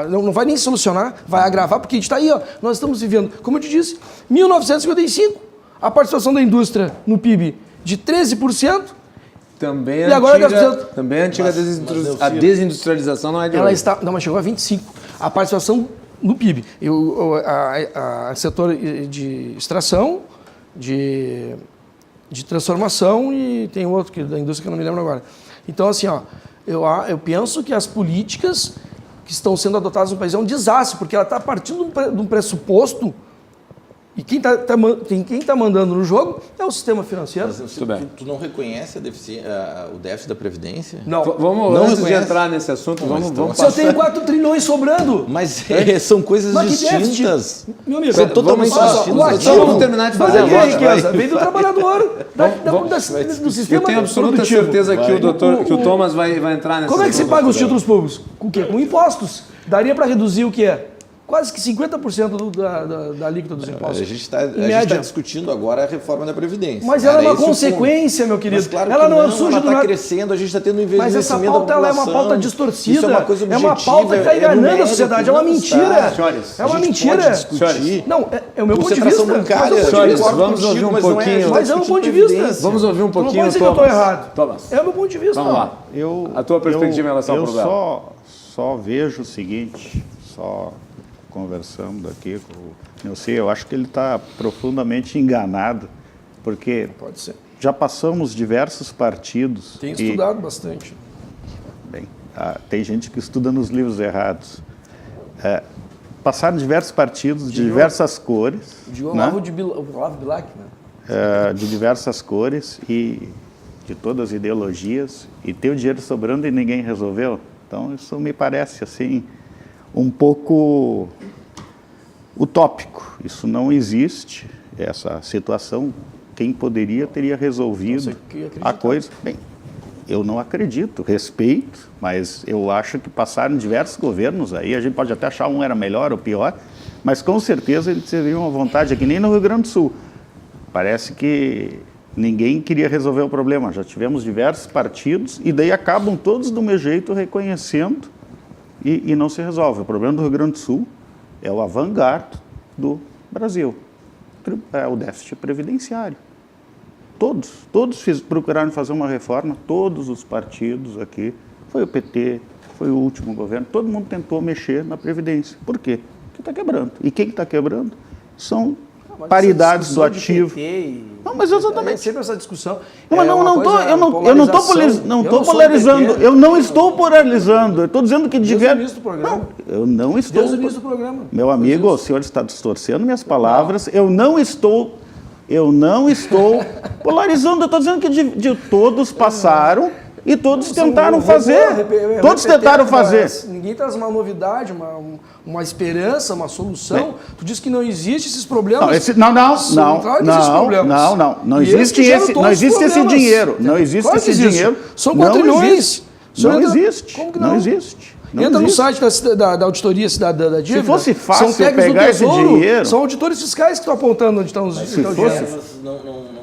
não vai nem solucionar, vai agravar, porque a gente está aí, nós estamos vivendo, como eu te disse, 1955. A participação da indústria no PIB de 13%. Também e agora também a antiga a desindustrialização não é de ela hoje. está, não, mas chegou a 25%. A participação no PIB. A setor de extração, de transformação e tem outro da indústria que eu não me lembro agora. Então, assim, eu penso que as políticas que estão sendo adotadas no país é um desastre, porque ela está partindo de um pressuposto E quem tá mandando no jogo é o sistema financeiro. Mas, Tudo bem. tu não reconhece o déficit da Previdência? Não. Vamos, Não antes de reconhece? entrar nesse assunto, vamos Se eu passar. tenho 4 trilhões sobrando. Mas são coisas Mas que distintas. déficit? Meu amigo, São totalmente vamos- distintas. o Então ativo, vamos terminar de mas fazer a aqui a voz, riqueza vem do trabalhador, do Eu sistema tenho absoluta produtivo. certeza que que o Thomas vai entrar nessa. Como é que se paga os títulos públicos? Com o quê? Com impostos. Daria para reduzir o quê? Quase que 50% da alíquota dos A impostos. gente está média. discutindo agora a reforma da Previdência. Mas ela é Era uma esse o consequência, meu ponto. querido. Mas claro Ela que não surge ela do está nada. crescendo, a gente está tendo um Mas essa investimento pauta da ela é uma população. pauta distorcida. Isso é uma coisa É uma objetiva, pauta que está enganando a numérico, sociedade. É uma não mentira. está. Senhores, É uma A gente mentira. pode discutir. Não, é o meu ponto de Concentração vista. bancária, Mas é o ponto de senhores, vista. vamos ouvir um mas não pouquinho. Mas é um ponto de vista. Vamos ouvir um Tu não pouquinho, pode dizer que eu estou Thomas. errado. Thomas, É o meu ponto de vista. vamos lá. A tua perspectiva em relação ao problema. Eu só vejo o seguinte, só conversando aqui com o Neuci, eu acho que ele está profundamente enganado, porque Pode ser. já passamos diversos partidos. Tenho e, estudado bastante. bem, tem gente que estuda nos livros errados. Passaram diversos partidos de diversas cores, De né? Olavo Bilac, né? De diversas cores e de todas as ideologias, e ter o dinheiro sobrando e ninguém resolveu. Então isso me parece assim um pouco utópico. Isso não existe, essa situação. Quem poderia teria resolvido Você que acredita. a coisa. Bem, eu não acredito, respeito, mas eu acho que passaram diversos governos aí, a gente pode até achar um era melhor ou pior, mas com certeza eles teriam uma vontade, aqui nem no Rio Grande do Sul. Parece que ninguém queria resolver o problema, já tivemos diversos partidos e daí acabam todos do meu jeito reconhecendo e não se resolve. O problema do Rio Grande do Sul é o avant-garde do Brasil, é o déficit previdenciário. Todos procuraram fazer uma reforma, todos os partidos aqui, foi o PT, foi o último governo, todo mundo tentou mexer na Previdência. Por quê? Porque está quebrando. E quem está quebrando são paridades do ativo. Não, mas exatamente. É sempre essa discussão. Não, mas eu não estou polarizando. PT. Eu não estou polarizando. Eu estou dizendo que Desde o tiver. início do programa. Não, eu não estou. Desde o início do programa. Meu amigo, o senhor está distorcendo minhas palavras. Eu não estou polarizando. Eu estou dizendo que de todos passaram e todos tentaram fazer. Todos tentaram fazer. Ninguém traz uma novidade, uma esperança, uma solução. Tu diz que não existe esses problemas. Não existe esse dinheiro. Não existe Claro que esse existe. dinheiro. São 4 trilhões. Não existe. Como que Não existe. Não Entra no existe. site da Auditoria Cidadã da Dívida. Se fosse fácil são técnicos do pegar esse Tesouro, dinheiro- São auditores fiscais que estão apontando onde estão os se dinheiro. fosse-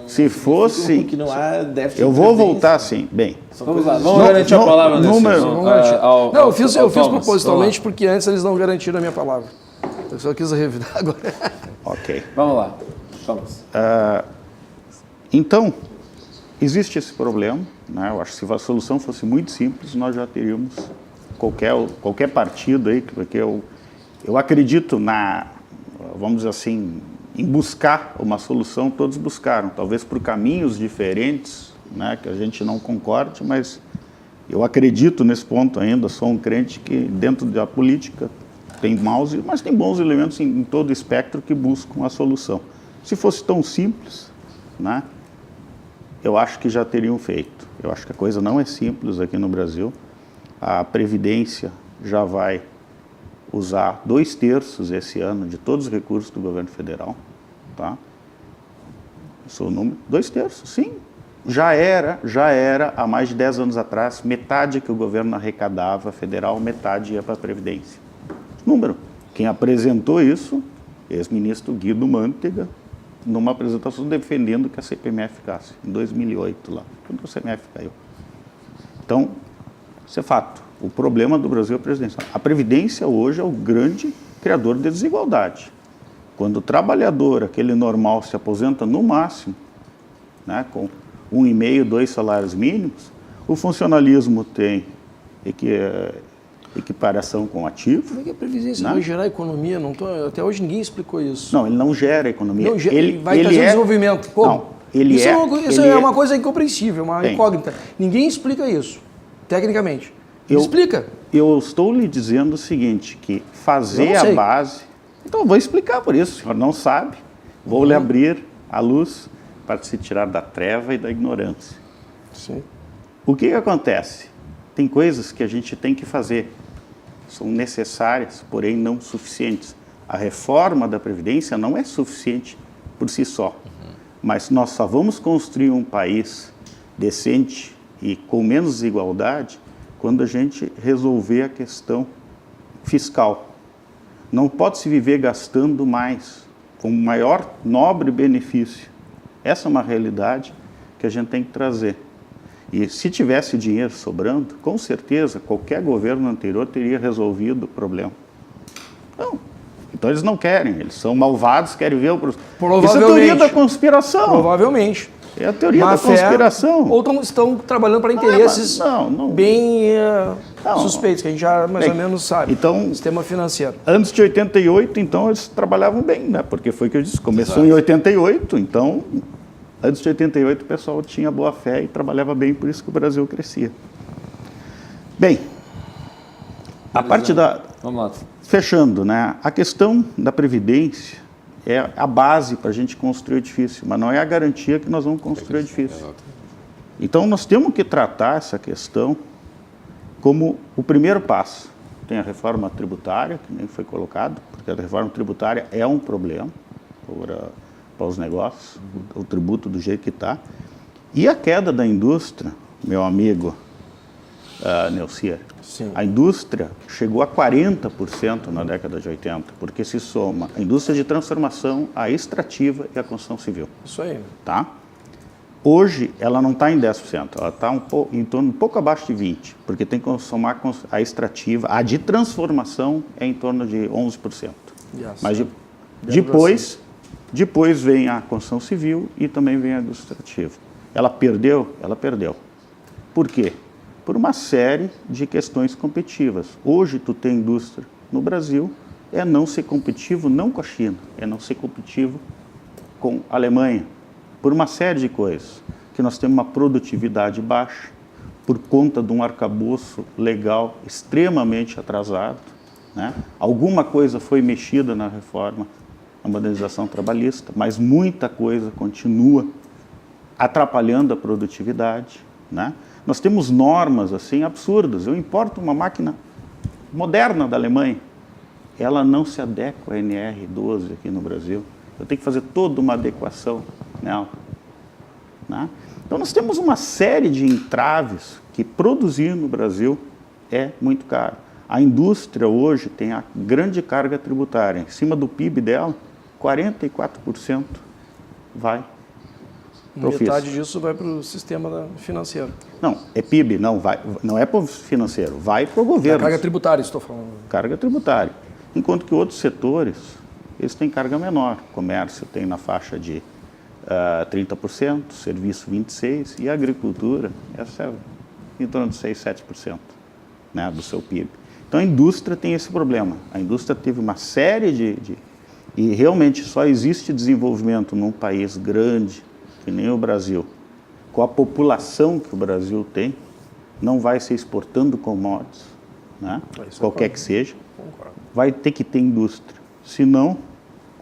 Se fosse, que não há déficit eu de vou previdência. voltar assim. Bem, Vamos lá, vamos garantir a palavra nesse número- Não, eu fiz Thomas. propositalmente porque antes eles não garantiram a minha palavra. Eu só quis revidar agora. ok. Vamos lá, Thomas. Então, existe esse problema, né? Eu acho que se a solução fosse muito simples, nós já teríamos qualquer partido aí, porque eu acredito vamos dizer assim, em buscar uma solução, todos buscaram, talvez por caminhos diferentes, né, que a gente não concorde, mas eu acredito nesse ponto ainda, sou um crente que dentro da política tem maus, mas tem bons elementos em todo o espectro que buscam a solução. Se fosse tão simples, né, eu acho que já teriam feito. Eu acho que a coisa não é simples aqui no Brasil. A Previdência já vai usar 2/3 esse ano de todos os recursos do governo federal. Tá? Esse é o número. 2/3, sim. Já era há mais de 10 anos atrás, metade que o governo arrecadava federal, metade ia para a Previdência. Número. Quem apresentou isso, ex-ministro Guido Mantega, numa apresentação defendendo que a CPMF ficasse, em 2008 lá, quando a CPMF caiu. Então, isso é fato. O problema do Brasil é a Previdência. A Previdência hoje é o grande criador de desigualdade. Quando o trabalhador, aquele normal, se aposenta no máximo, né, com 1,5, 2 salários mínimos, o funcionalismo tem equiparação com o ativo. Como é que a Previdência Não. vai gerar economia? Até hoje ninguém explicou isso. Não, ele não gera economia. Não, ele vai trazer desenvolvimento. Como? Não, ele isso ele é uma coisa incompreensível, uma Bem. incógnita. Ninguém explica isso, tecnicamente. Eu- Explica. Eu estou lhe dizendo o seguinte, que Eu fazer não a sei. base... Então, eu vou explicar por isso, o senhor não sabe. Vou lhe abrir a luz para se tirar da treva e da ignorância. Sim. O que acontece? Tem coisas que a gente tem que fazer. São necessárias, porém não suficientes. A reforma da Previdência não é suficiente por si só. Mas nós só vamos construir um país decente e com menos desigualdade quando a gente resolver a questão fiscal. Não pode se viver gastando mais, com maior nobre benefício. Essa é uma realidade que a gente tem que trazer. E se tivesse dinheiro sobrando, com certeza qualquer governo anterior teria resolvido o problema. Não. Então eles não querem, eles são malvados, querem ver o... Isso é a teoria da conspiração. Provavelmente. É a teoria da conspiração. Ou estão trabalhando para interesses bem suspeitos, que a gente já mais ou menos sabe. Então, sistema financeiro. Antes de 88, então, eles trabalhavam bem, né? Porque foi o que eu disse, começou em 88, então, antes de 88 o pessoal tinha boa fé e trabalhava bem, por isso que o Brasil crescia. Bem, a parte da... Vamos lá. Fechando, né? A questão da Previdência é a base para a gente construir o edifício, mas não é a garantia que nós vamos construir o edifício. Então, nós temos que tratar essa questão como o primeiro passo. Tem a reforma tributária, que nem foi colocado, porque a reforma tributária é um problema para os negócios, o tributo do jeito que está. E a queda da indústria, meu amigo Neucir, a indústria chegou a 40% na década de 80, porque se soma a indústria de transformação, a extrativa e a construção civil. Isso aí. Tá? Hoje, ela não está em 10%, ela está em torno, um pouco abaixo de 20%, porque tem que somar a extrativa, a de transformação é em torno de 11%. Yes. Mas depois vem a construção civil e também vem a indústria extrativa. Ela perdeu? Ela perdeu. Por quê? Por uma série de questões competitivas. Hoje, tu tem indústria no Brasil, é não ser competitivo não com a China, é não ser competitivo com a Alemanha, por uma série de coisas. Que nós temos uma produtividade baixa, por conta de um arcabouço legal extremamente atrasado, né? Alguma coisa foi mexida na reforma, na modernização trabalhista, mas muita coisa continua atrapalhando a produtividade, né? Nós temos normas assim absurdas. Eu importo uma máquina moderna da Alemanha, ela não se adequa à NR12 aqui no Brasil. Eu tenho que fazer toda uma adequação nela, né? Então nós temos uma série de entraves que produzir no Brasil é muito caro. A indústria hoje tem a grande carga tributária. Em cima do PIB dela, 44% vai. Metade disso vai para o sistema financeiro. Não, é PIB, não é para o financeiro, vai para o governo. Carga tributária, estou falando. Carga tributária. Enquanto que outros setores, eles têm carga menor. Comércio tem na faixa de 30%, serviço 26%, e a agricultura, essa é em torno de 6, 7%, né, do seu PIB. Então a indústria tem esse problema. A indústria teve uma série e realmente só existe desenvolvimento num país grande, que nem o Brasil, com a população que o Brasil tem, não vai ser exportando commodities, né? Qualquer que seja, vai ter que ter indústria. Se não,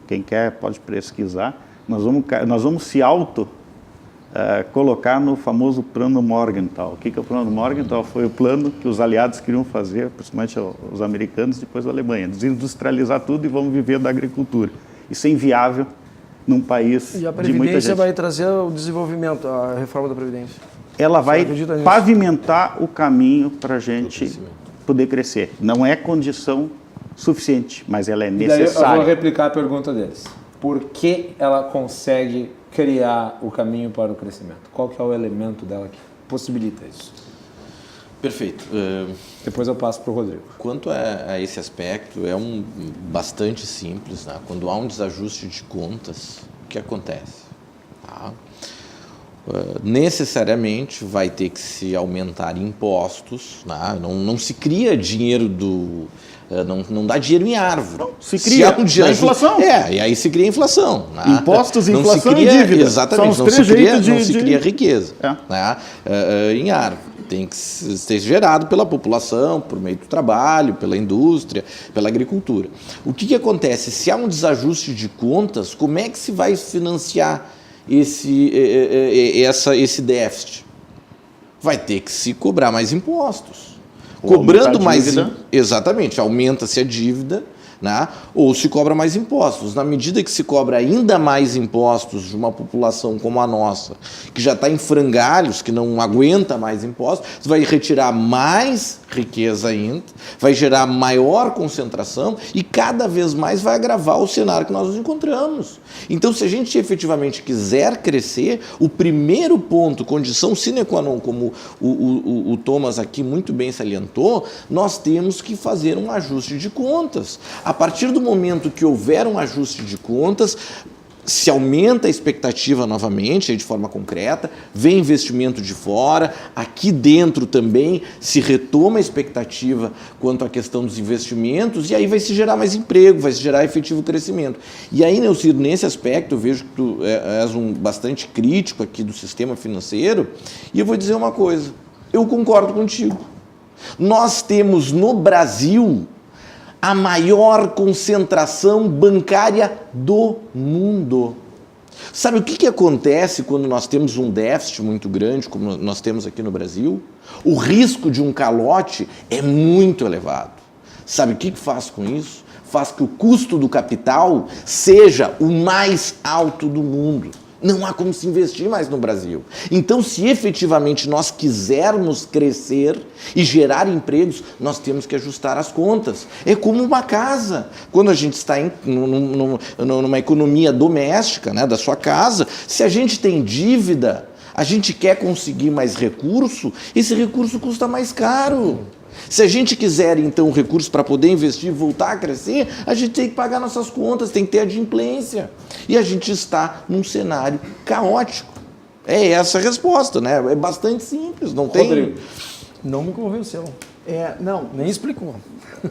quem quer pode pesquisar, nós vamos se colocar no famoso plano Morgenthau. O que é o plano Morgenthau? Foi o plano que os aliados queriam fazer, principalmente os americanos, depois a Alemanha, desindustrializar tudo e vamos viver da agricultura. Isso é inviável num país de muita gente. E a Previdência vai trazer o desenvolvimento, a reforma da Previdência? Ela vai pavimentar o caminho para a gente poder crescer. Não é condição suficiente, mas ela é necessária. Daí eu vou replicar a pergunta deles. Por que ela consegue criar o caminho para o crescimento? Qual que é o elemento dela que possibilita isso? Perfeito. Depois eu passo para o Rodrigo. Quanto a esse aspecto, é bastante simples, né? Quando há um desajuste de contas, o que acontece? Tá? Necessariamente vai ter que se aumentar impostos, né? Não se cria dinheiro não dá dinheiro em árvore. Não, se cria a inflação. E aí se cria a inflação. Né? Impostos, inflação e dívida. Exatamente, não se cria riqueza né? Em árvore. tem que ser gerado pela população, por meio do trabalho, pela indústria, pela agricultura. O que acontece? Se há um desajuste de contas, como é que se vai financiar esse déficit? Vai ter que se cobrar mais impostos. Cobrando mais... Exatamente, aumenta-se a dívida, né? Ou se cobra mais impostos. Na medida que se cobra ainda mais impostos de uma população como a nossa, que já está em frangalhos, que não aguenta mais impostos, você vai retirar mais riqueza ainda, vai gerar maior concentração e cada vez mais vai agravar o cenário que nós nos encontramos. Então, se a gente efetivamente quiser crescer, o primeiro ponto, condição sine qua non, como o Thomas aqui muito bem salientou, nós temos que fazer um ajuste de contas. A partir do momento que houver um ajuste de contas, se aumenta a expectativa novamente, de forma concreta, vem investimento de fora, aqui dentro também se retoma a expectativa quanto à questão dos investimentos, e aí vai se gerar mais emprego, vai se gerar efetivo crescimento. E aí, Neucir, nesse aspecto, eu vejo que tu és bastante crítico aqui do sistema financeiro, e eu vou dizer uma coisa, eu concordo contigo. Nós temos no Brasil a maior concentração bancária do mundo. Sabe o que acontece quando nós temos um déficit muito grande, como nós temos aqui no Brasil? O risco de um calote é muito elevado. Sabe o que faz com isso? Faz que o custo do capital seja o mais alto do mundo. Não há como se investir mais no Brasil. Então, se efetivamente nós quisermos crescer e gerar empregos, nós temos que ajustar as contas. É como uma casa. Quando a gente está numa economia doméstica, né, da sua casa, se a gente tem dívida, a gente quer conseguir mais recurso, esse recurso custa mais caro. Se a gente quiser, então, recursos para poder investir e voltar a crescer, a gente tem que pagar nossas contas, tem que ter adimplência. E a gente está num cenário caótico. É essa a resposta, né? É bastante simples, não tem... Rodrigo, não me convenceu. Não, Nem explicou.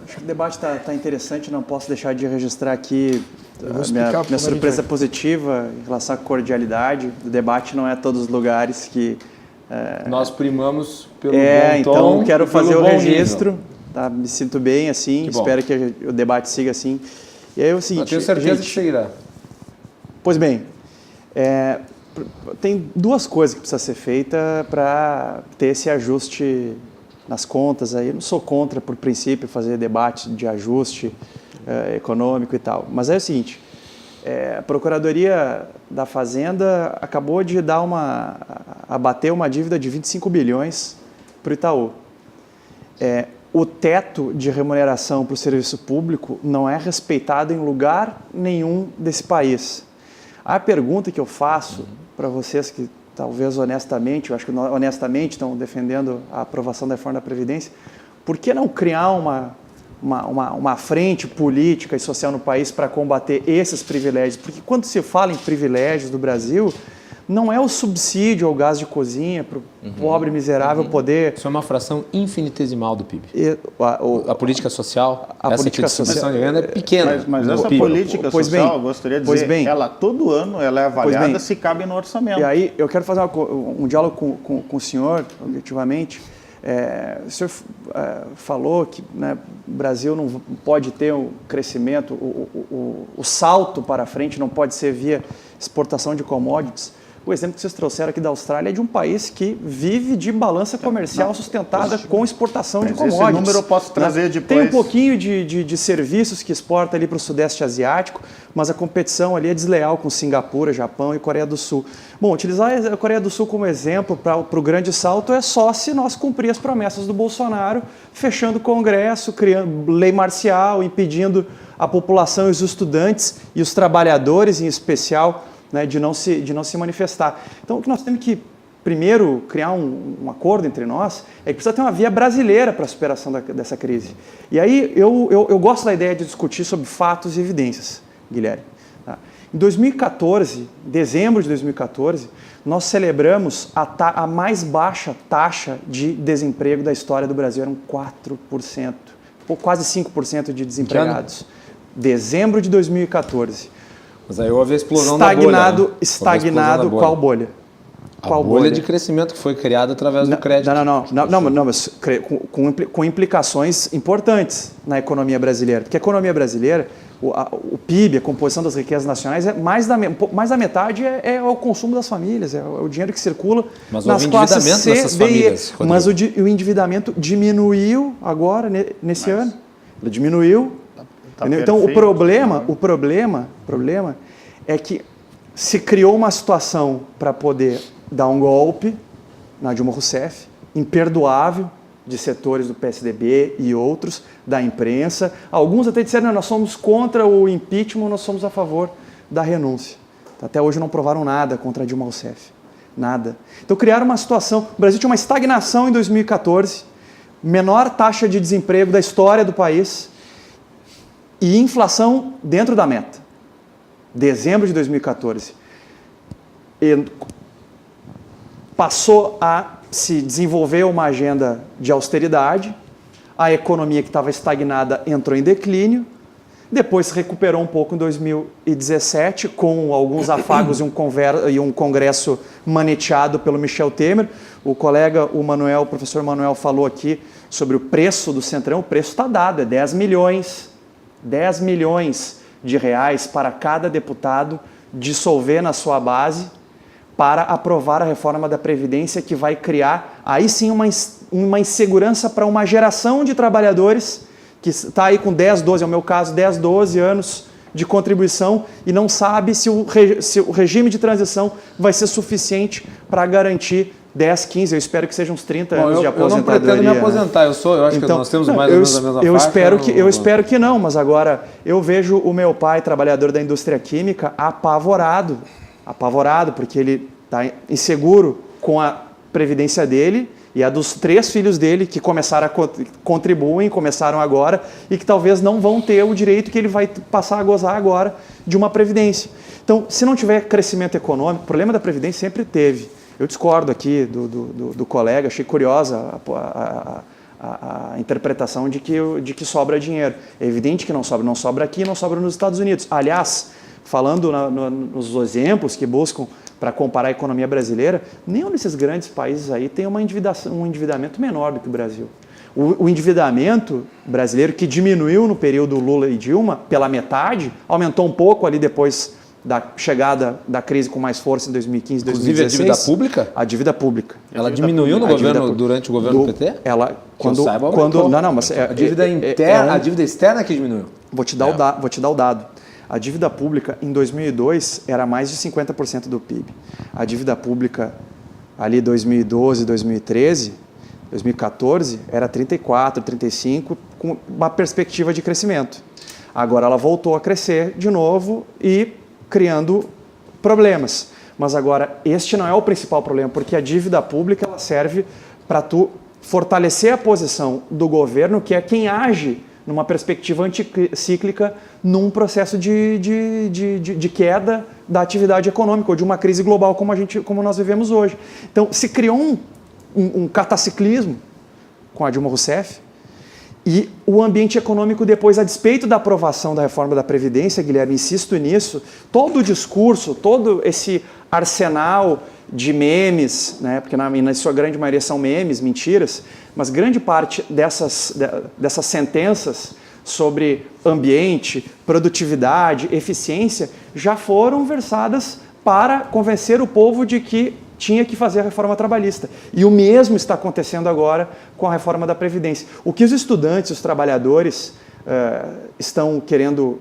acho que o debate está interessante, não posso deixar de registrar aqui explicar minha surpresa positiva em relação à cordialidade. O debate não é todos os lugares que... Nós primamos pelo bom tom, então quero fazer o bom registro, tá? Me sinto bem assim, espero que o debate siga assim. E aí é o seguinte... Eu tenho certeza que seguirá. Pois bem, tem duas coisas que precisam ser feitas para ter esse ajuste nas contas. Aí eu não sou contra, por princípio, fazer debate de ajuste econômico e tal, mas é o seguinte... a Procuradoria da Fazenda acabou de abater uma dívida de 25 bilhões para o Itaú. O teto de remuneração para o serviço público não é respeitado em lugar nenhum desse país. A pergunta que eu faço para vocês que talvez honestamente, eu acho que honestamente estão defendendo a aprovação da reforma da Previdência, por que não criar uma frente política e social no país para combater esses privilégios? Porque quando se fala em privilégios do Brasil, não é o subsídio ao gás de cozinha para o pobre miserável poder... Isso é uma fração infinitesimal do PIB. A política social, a política social de renda é pequena. Mas essa PIB. política social, eu gostaria de dizer, bem, ela todo ano ela é avaliada se cabe no orçamento. E aí eu quero fazer um diálogo com o senhor, objetivamente. O senhor falou que, né, o Brasil não pode ter um crescimento, o salto para frente não pode ser via exportação de commodities. O exemplo que vocês trouxeram aqui da Austrália é de um país que vive de balança comercial sustentada com exportação de commodities. Esse número eu posso trazer depois. Tem um pouquinho de serviços que exporta ali para o Sudeste Asiático, mas a competição ali é desleal com Singapura, Japão e Coreia do Sul. Bom, utilizar a Coreia do Sul como exemplo para o grande salto é só se nós cumprir as promessas do Bolsonaro, fechando o Congresso, criando lei marcial, impedindo a população e os estudantes e os trabalhadores em especial, né, de não se manifestar. Então, o que nós temos que, primeiro, criar um acordo entre nós é que precisa ter uma via brasileira para a superação dessa crise. E aí, eu gosto da ideia de discutir sobre fatos e evidências, Guilherme. Tá? Em 2014, dezembro de 2014, nós celebramos a mais baixa taxa de desemprego da história do Brasil, eram 4%, ou quase 5% de desempregados. Dezembro de 2014. Mas aí houve a explosão da bolha. Estagnado, qual bolha? A bolha de crescimento que foi criada através do crédito. Não, mas com implicações importantes na economia brasileira. Porque a economia brasileira, o PIB, a composição das riquezas nacionais, mais da metade é o consumo das famílias, é o dinheiro que circula nas classes C, dessas D e E. famílias, Mas o endividamento diminuiu agora, nesse ano. Ele diminuiu. Então, o problema é que se criou uma situação para poder dar um golpe na Dilma Rousseff, imperdoável, de setores do PSDB e outros, da imprensa. Alguns até disseram, nós somos contra o impeachment, nós somos a favor da renúncia. Até hoje não provaram nada contra a Dilma Rousseff. Nada. Então criaram uma situação, o Brasil tinha uma estagnação em 2014, menor taxa de desemprego da história do país e inflação dentro da meta. Dezembro de 2014. Passou a se desenvolver uma agenda de austeridade, a economia que estava estagnada entrou em declínio, depois se recuperou um pouco em 2017, com alguns afagos e um congresso maneteado pelo Michel Temer. O colega, o professor Manuel, falou aqui sobre o preço do Centrão. O preço está dado, é 10 milhões de reais para cada deputado dissolver na sua base para aprovar a reforma da Previdência, que vai criar, aí sim, uma insegurança para uma geração de trabalhadores que está aí com 10, 12, é o meu caso, 10, 12 anos de contribuição e não sabe se o regime de transição vai ser suficiente para garantir 10, 15, eu espero que sejam uns 30 anos de aposentadoria. Eu não pretendo me aposentar, eu acho que nós temos mais ou menos a mesma faixa. Eu espero que não, mas agora eu vejo o meu pai, trabalhador da indústria química, apavorado, porque ele está inseguro com a previdência dele e a dos 3 filhos dele que começaram agora e que talvez não vão ter o direito que ele vai passar a gozar agora de uma previdência. Então, se não tiver crescimento econômico, o problema da previdência sempre teve. Eu discordo aqui do colega, achei curiosa a interpretação de que sobra dinheiro. É evidente que não sobra aqui, não sobra nos Estados Unidos. Aliás, falando nos exemplos que buscam para comparar a economia brasileira, nenhum desses grandes países aí tem um endividamento menor do que o Brasil. O endividamento brasileiro, que diminuiu no período Lula e Dilma pela metade, aumentou um pouco ali depois da chegada da crise com mais força em 2015, 2016. Inclusive a dívida pública? A dívida pública. Ela diminuiu durante o governo do PT? Ela, mas a dívida interna, a dívida externa que diminuiu. Vou te dar o dado. A dívida pública em 2002 era mais de 50% do PIB. A dívida pública ali 2012, 2013, 2014 era 34, 35, com uma perspectiva de crescimento. Agora ela voltou a crescer de novo e criando problemas. Mas agora este não é o principal problema, porque a dívida pública ela serve para tu fortalecer a posição do governo, que é quem age numa perspectiva anticíclica, num processo de queda da atividade econômica ou de uma crise global como nós vivemos hoje. Então, se criou um cataciclismo com a Dilma Rousseff e o ambiente econômico depois, a despeito da aprovação da reforma da Previdência, Guilherme, insisto nisso, todo o discurso, todo esse arsenal de memes, né, porque na sua grande maioria são memes, mentiras, mas grande parte dessas sentenças sobre ambiente, produtividade, eficiência, já foram versadas para convencer o povo de que tinha que fazer a reforma trabalhista. E o mesmo está acontecendo agora com a reforma da Previdência. O que os estudantes, os trabalhadores estão querendo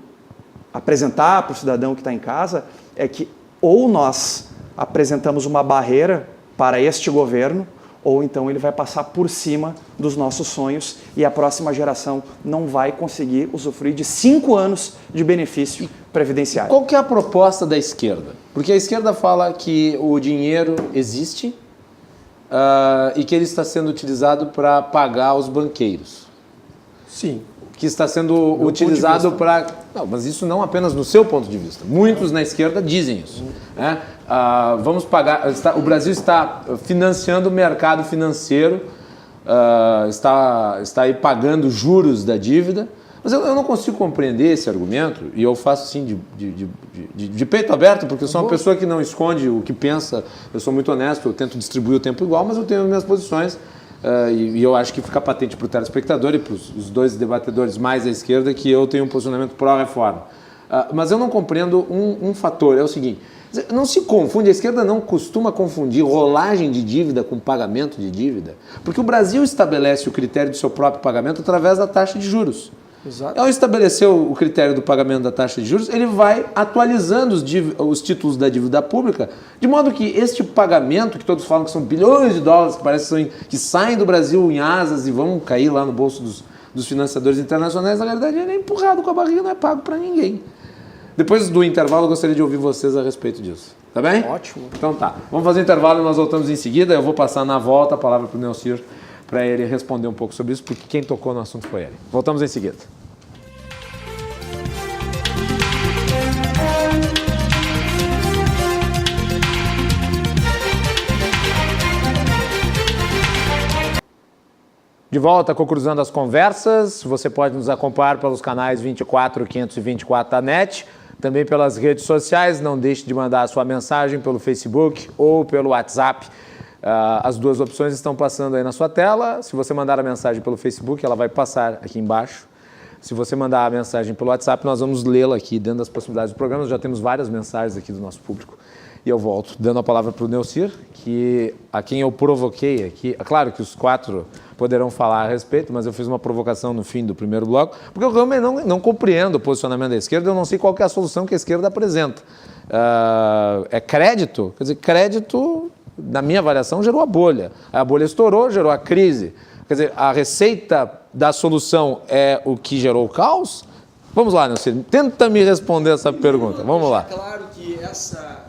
apresentar para o cidadão que está em casa é que ou nós apresentamos uma barreira para este governo, ou então ele vai passar por cima dos nossos sonhos e a próxima geração não vai conseguir usufruir de 5 anos de benefício previdenciário. Qual que é a proposta da esquerda? Porque a esquerda fala que o dinheiro existe e que ele está sendo utilizado para pagar os banqueiros. Sim. Que está sendo utilizado para... Não, mas isso não apenas no seu ponto de vista. Muitos na esquerda dizem isso. Né? Vamos pagar... o Brasil está financiando o mercado financeiro, está aí pagando juros da dívida Mas eu não consigo compreender esse argumento, e eu faço assim de peito aberto, porque eu sou uma pessoa que não esconde o que pensa, eu sou muito honesto, eu tento distribuir o tempo igual, mas eu tenho as minhas posições, e eu acho que fica patente para o telespectador e para os dois debatedores mais à esquerda que eu tenho um posicionamento pró-reforma. Mas eu não compreendo um fator, é o seguinte, não se confunde, a esquerda não costuma confundir rolagem de dívida com pagamento de dívida, porque o Brasil estabelece o critério do seu próprio pagamento através da taxa de juros. Exato. Ao estabelecer o critério do pagamento da taxa de juros, ele vai atualizando os títulos da dívida pública, de modo que este pagamento, que todos falam que são bilhões de dólares, que saem do Brasil em asas e vão cair lá no bolso dos financiadores internacionais, na realidade ele é empurrado com a barriga, não é pago para ninguém. Depois do intervalo, eu gostaria de ouvir vocês a respeito disso. Tá bem? Ótimo. Então tá. Vamos fazer o intervalo e nós voltamos em seguida. Eu vou passar na volta a palavra para o Nelcir para ele responder um pouco sobre isso, porque quem tocou no assunto foi ele. Voltamos em seguida. De volta com Cruzando as Conversas. Você pode nos acompanhar pelos canais 24 e 524 da NET, também pelas redes sociais. Não deixe de mandar a sua mensagem pelo Facebook ou pelo WhatsApp. As duas opções estão passando aí na sua tela. Se você mandar a mensagem pelo Facebook, ela vai passar aqui embaixo. Se você mandar a mensagem pelo WhatsApp, nós vamos lê-la aqui dentro das possibilidades do programa. Já temos várias mensagens aqui do nosso público. E eu volto, dando a palavra para o Nelcir, a quem eu provoquei aqui. Claro que os quatro poderão falar a respeito, mas eu fiz uma provocação no fim do primeiro bloco, porque eu realmente não compreendo o posicionamento da esquerda, eu não sei qual que é a solução que a esquerda apresenta. É crédito? Quer dizer, crédito, na minha avaliação, gerou a bolha. A bolha estourou, gerou a crise. Quer dizer, a receita da solução é o que gerou o caos? Vamos lá, Nelcir, tenta me responder essa pergunta. Vamos lá. Claro que essa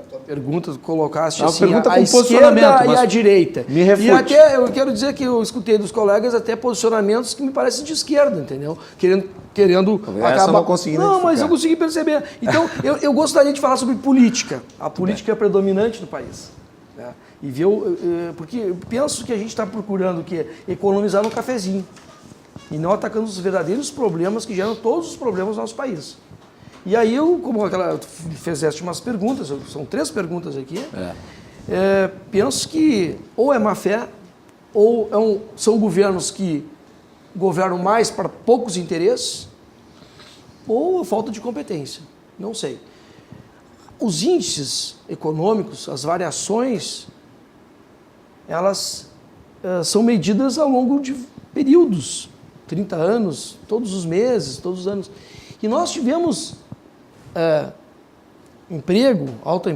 tua pergunta tu colocaste É uma assim, pergunta a com posicionamento, esquerda e mas a direita. me refute. E até eu quero dizer que eu escutei dos colegas até posicionamentos que me parecem de esquerda, entendeu? Querendo Essa eu não consegui Não, mas identificar. eu consegui perceber. Então, eu gostaria de falar sobre política. A política é predominante no país. Né? E ver, porque eu penso que a gente está procurando o quê? Economizar no cafezinho. E não atacando os verdadeiros problemas que geram todos os problemas do nosso país. E aí, tu fizeste umas perguntas, são 3 perguntas aqui, penso que ou é má fé, ou são governos que governam mais para poucos interesses, ou falta de competência, não sei. Os índices econômicos, as variações, elas são medidas ao longo de períodos, 30 anos, todos os meses, todos os anos. E nós tivemos emprego, alto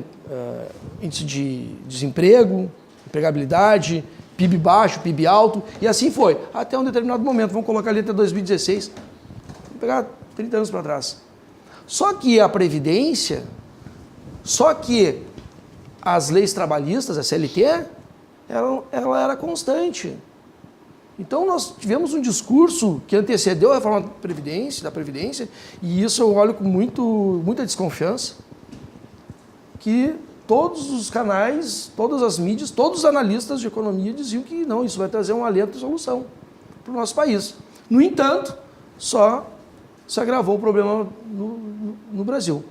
índice de desemprego, empregabilidade, PIB baixo, PIB alto, e assim foi, até um determinado momento, vamos colocar ali até 2016, vamos pegar 30 anos para trás. Só que a Previdência, só que as leis trabalhistas, a CLT, ela era constante. Então, nós tivemos um discurso que antecedeu a reforma da Previdência, e isso eu olho com muita desconfiança, que todos os canais, todas as mídias, todos os analistas de economia diziam que não, isso vai trazer um alento de solução para o nosso país. No entanto, só se agravou o problema no Brasil.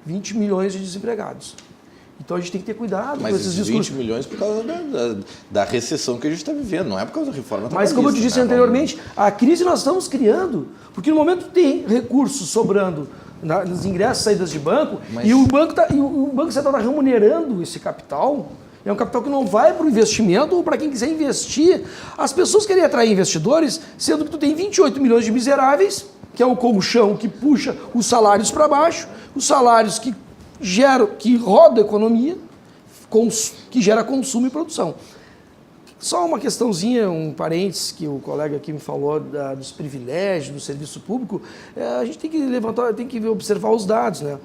20 milhões de desempregados. Então a gente tem que ter cuidado com esses discursos. 20 milhões por causa da recessão que a gente está vivendo, não é por causa da reforma trabalhista. Mas como eu te disse anteriormente, a crise nós estamos criando, porque no momento tem recursos sobrando nos ingressos e saídas de banco, e o Banco Central está remunerando esse capital. É um capital que não vai para o investimento ou para quem quiser investir. As pessoas querem atrair investidores, sendo que tu tem 28 milhões de miseráveis, que é o colchão que puxa os salários para baixo, os salários que roda a economia, que gera consumo e produção. Só uma questãozinha, um parênteses que o colega aqui me falou dos privilégios do serviço público, a gente tem que tem que observar os dados, né?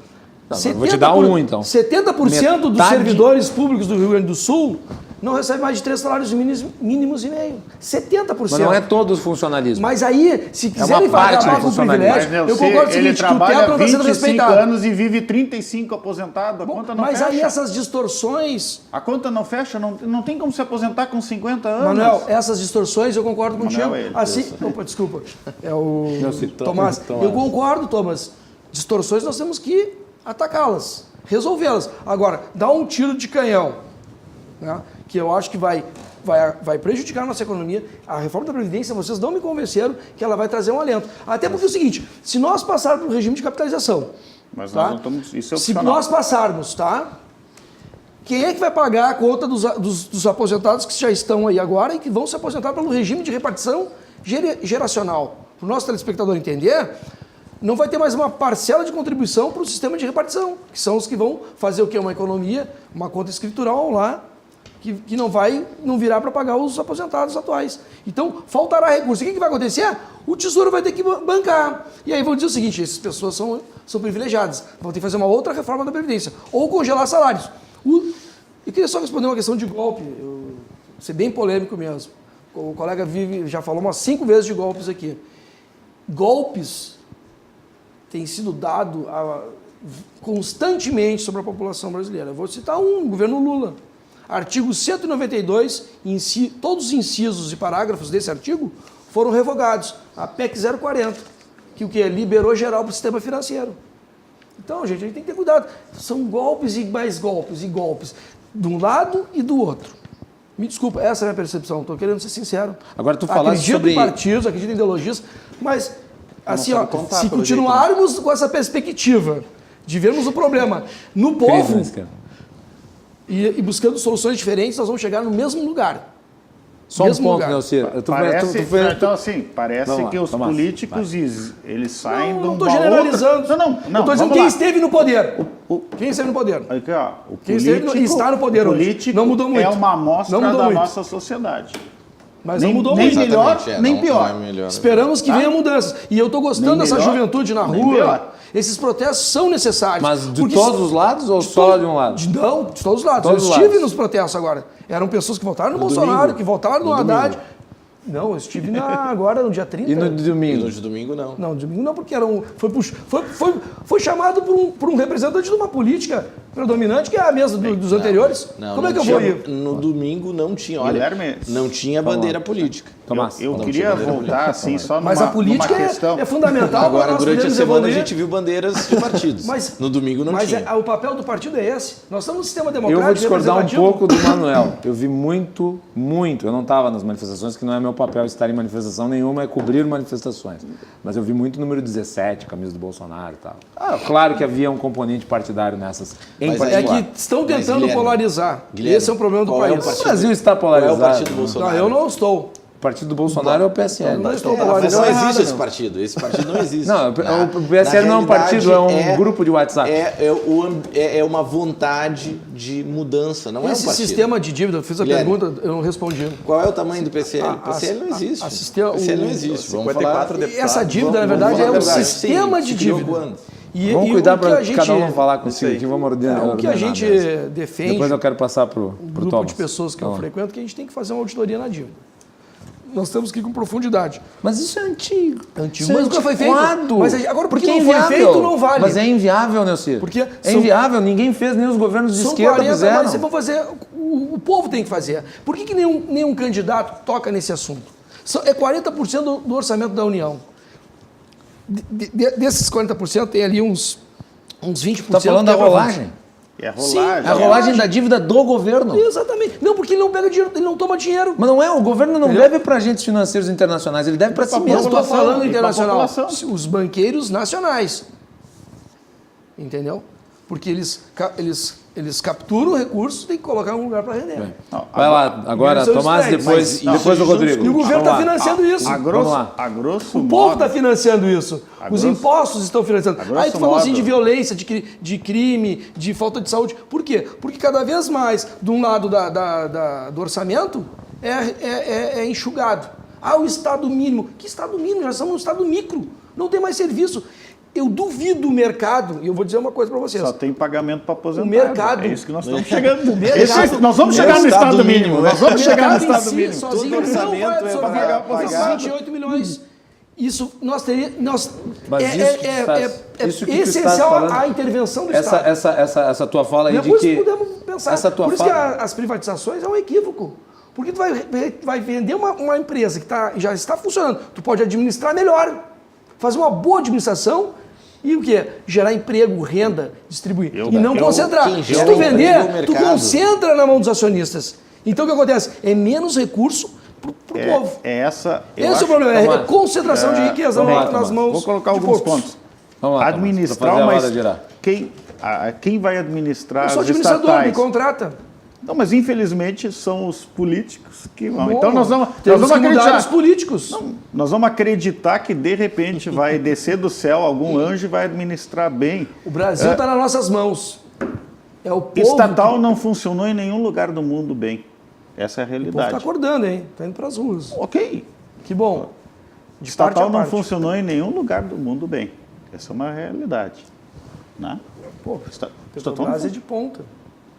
Vou te dar um, então. 70% dos servidores públicos do Rio Grande do Sul não recebe mais de 3 salários mínimos e meio. 70%. Mas não é todo o funcionalismo. Mas aí, se uma quiserem parte acabar do com o funcionalismo. privilégio, eu concordo com o ele seguinte, que o teto trabalha não está sendo 25 respeitado. anos e vive 35 aposentado. A conta não Mas fecha. aí essas distorções... A conta não fecha, não tem como se aposentar com 50 anos. Manuel, essas distorções eu concordo contigo. Manuel, ele, Assim, opa, desculpa. É o Tomás. Tomás. Eu concordo, Tomás. Distorções nós temos que atacá-las, resolvê-las. Agora, dar um tiro de canhão, né, que eu acho que vai prejudicar a nossa economia. A reforma da Previdência, vocês não me convenceram que ela vai trazer um alento. Até porque é o seguinte, se nós passarmos para o regime de capitalização, Mas tá? nós não estamos... Isso é Se opcional. nós passarmos, tá? Quem é que vai pagar a conta dos aposentados que já estão aí agora e que vão se aposentar pelo regime de repartição geracional? Para o nosso telespectador entender, não vai ter mais uma parcela de contribuição para o sistema de repartição, que são os que vão fazer o quê? Uma economia, uma conta escritural lá, que não virá para pagar os aposentados atuais. Então, faltará recurso. E o que vai acontecer? O Tesouro vai ter que bancar. E aí vão dizer o seguinte, essas pessoas são privilegiadas, vão ter que fazer uma outra reforma da Previdência, ou congelar salários. Eu queria só responder uma questão de golpe, vou ser bem polêmico mesmo. O colega já falou umas 5 vezes de golpes aqui. Golpes têm sido dados constantemente sobre a população brasileira. Eu vou citar o governo Lula. Artigo 192, todos os incisos e parágrafos desse artigo foram revogados. A PEC 040, que o que? Liberou geral para o sistema financeiro. Então, gente, a gente tem que ter cuidado. São golpes e mais golpes e golpes, de um lado e do outro. Me desculpa, essa é a minha percepção, estou querendo ser sincero. Agora tu falaste acredito sobre... em partidos, acredito em ideologias, mas assim, ó, sabe contar, se pelo continuarmos com essa perspectiva de vermos o problema no povo e buscando soluções diferentes, nós vamos chegar no mesmo lugar. Só um mesmo ponto, lugar. Nelcir. Então, assim, parece que os Tomás, políticos, eles saem de Não uma estou generalizando. outra... Não, eu estou dizendo quem esteve no poder. Quem esteve no poder. Aqui, ó, o Quem está no poder hoje. político Não mudou muito. é uma amostra Não mudou da muito. nossa sociedade. Mas Nem- não mudou nem muito. melhor, Exatamente, nem não pior. é melhor. Esperamos que venha mudanças. E eu estou gostando Nem dessa melhor, juventude na nem rua. pior. Esses protestos são necessários. Mas de Porque todos os lados ou só de um lado? Não, de todos os lados. Todos eu os estive lados. nos protestos agora. Eram pessoas que votaram no Bolsonaro, domingo. que votaram no No Haddad. domingo. Não, eu estive agora no dia 30. E no E domingo? no de domingo, não. Não, domingo não, porque foi chamado por um representante de uma política predominante, que é a mesma dos anteriores. Não, Como é que eu não vou tinha- ir? No domingo não tinha, olha, Guilherme, não tinha bandeira política. Tomás, Eu Não, queria tinha bandeira voltar, assim, só Mas a política numa questão... é fundamental para Agora, nós durante a podermos semana, evoluir. a gente viu bandeiras de partidos. Mas- No domingo não Mas tinha. o papel do partido é esse. Nós estamos no sistema eu democrático. vou discordar um representativo. pouco do Manuel. Eu vi muito, eu não estava nas manifestações, que não é meu papel estar em manifestação nenhuma, é cobrir manifestações. Mas eu vi muito número 17, camisa do Bolsonaro e tal. Claro que havia um componente partidário nessas, em Mas É particular. que estão Mas, tentando Guilherme, polarizar. Guilherme, Esse é o problema do qual é o país. partido? O Brasil está Qual é polarizado. o partido Bolsonaro? Não, eu não estou. O partido do Bolsonaro é o PSL. Não estou Mas polarizado. não errado, existe esse não. partido. Esse partido não existe. Não, Na- o PSL não é um na partido, é um realidade, grupo de WhatsApp. É uma vontade de mudança, não é um Esse partido. sistema de dívida, eu fiz a Guilherme. pergunta, eu não respondi. Qual é o tamanho do PCL? O A- PCL não existe. a sistema- O PCL não o- existe. Vamos 54 falar. E essa dívida, na Vamos verdade, falar é a um verdade. sistema Sim, de se criou dívida. quando? Vamos E cuidar o que para a gente, cada um não falar consigo aqui, vamos ordenar. o que a gente defende, Depois eu quero passar pro o grupo Thomas. de pessoas que eu Vamos lá. frequento, que a gente tem que fazer uma auditoria na dívida. Nós temos que ir com profundidade. Mas isso é antigo. Antigo. Isso é Mas nunca foi feito. antiquado. Mas agora, porque é não foi inviável. feito, não vale. Mas é inviável, Nelcir. Porque é são- inviável, ninguém fez, nem os governos de São esquerda 40, fizeram. mas vão fazer, o povo tem que fazer. Por que nenhum candidato toca nesse assunto? É 40% do orçamento da União. Desses 40%, tem ali uns 20%. Tá falando da que é pra- rolagem? É Sim, rolagem. A rolagem da dívida do governo. Exatamente. Não, porque ele não pega dinheiro, ele não toma dinheiro. Mas não é, o governo não deve para agentes financeiros internacionais, ele deve para si Eu mesmo. estou falando e pra internacional. população. Os banqueiros nacionais. Entendeu? Porque eles capturam recursos e tem que colocar em um lugar para render. Não, Vai lá, agora, Eles são Tomás, diferentes. depois o Rodrigo. E o governo está Vamos lá. financiando isso. A grosso, Vamos lá. a grosso O povo modo, está financiando isso. Os grosso- impostos estão financiando. a grosso Aí tu falou assim modo- de violência, de crime, de falta de saúde. Por quê? Porque cada vez mais, de um lado do orçamento, é enxugado. Ah, o Estado mínimo. Que Estado mínimo? Já estamos no Estado micro. Não tem mais serviço. Eu duvido o mercado, e eu vou dizer uma coisa para vocês. Só tem pagamento para aposentado. O mercado... É isso que nós estamos chegando. mercado- Nós vamos chegar no estado mínimo. Nós vamos chegar no estado si, mínimo. sozinho, Todo orçamento não vai é absorver pagar esses 28 milhões. Isso nós teríamos... Mas isso que tu estás- isso que tu estás essencial falando- a intervenção do Estado. Essa tua fala aí Depois de que... podemos pensar. Essa tua Por isso fala... que as privatizações é um equívoco. Porque tu vai vender uma empresa que já está funcionando. Tu pode administrar melhor, fazer uma boa administração e o quê? Gerar emprego, renda, distribuir. E não concentrar. quem Se gera tu emprego é o vender, tu mercado. concentra na mão dos acionistas. Então o que acontece? É menos recurso para o povo. Esse Esse é o problema, é Tomás, concentração de riqueza vamos lá, nas Tomás. mãos Vou colocar de alguns poucos. pontos. Vamos lá, Tomás, pra Administrar fazer a uma... roda girar. Quem vai administrar Eu sou as administrador, me estatais? contrata. Não, mas infelizmente são os políticos que vão. Bom, Então nós vamos temos que mudar acreditar. os políticos. Nós vamos acreditar que de repente vai descer do céu algum anjo e vai administrar bem. O Brasil está nas nossas mãos. É o povo Estatal não funcionou em nenhum lugar do mundo bem. Essa é a O povo realidade. está acordando, hein? Está indo para as ruas. Ok. Que bom. De Estatal parte a não parte. funcionou em nenhum lugar do mundo bem. Essa é uma realidade. Né? Pô, Estatal Petrobras não é de ponta.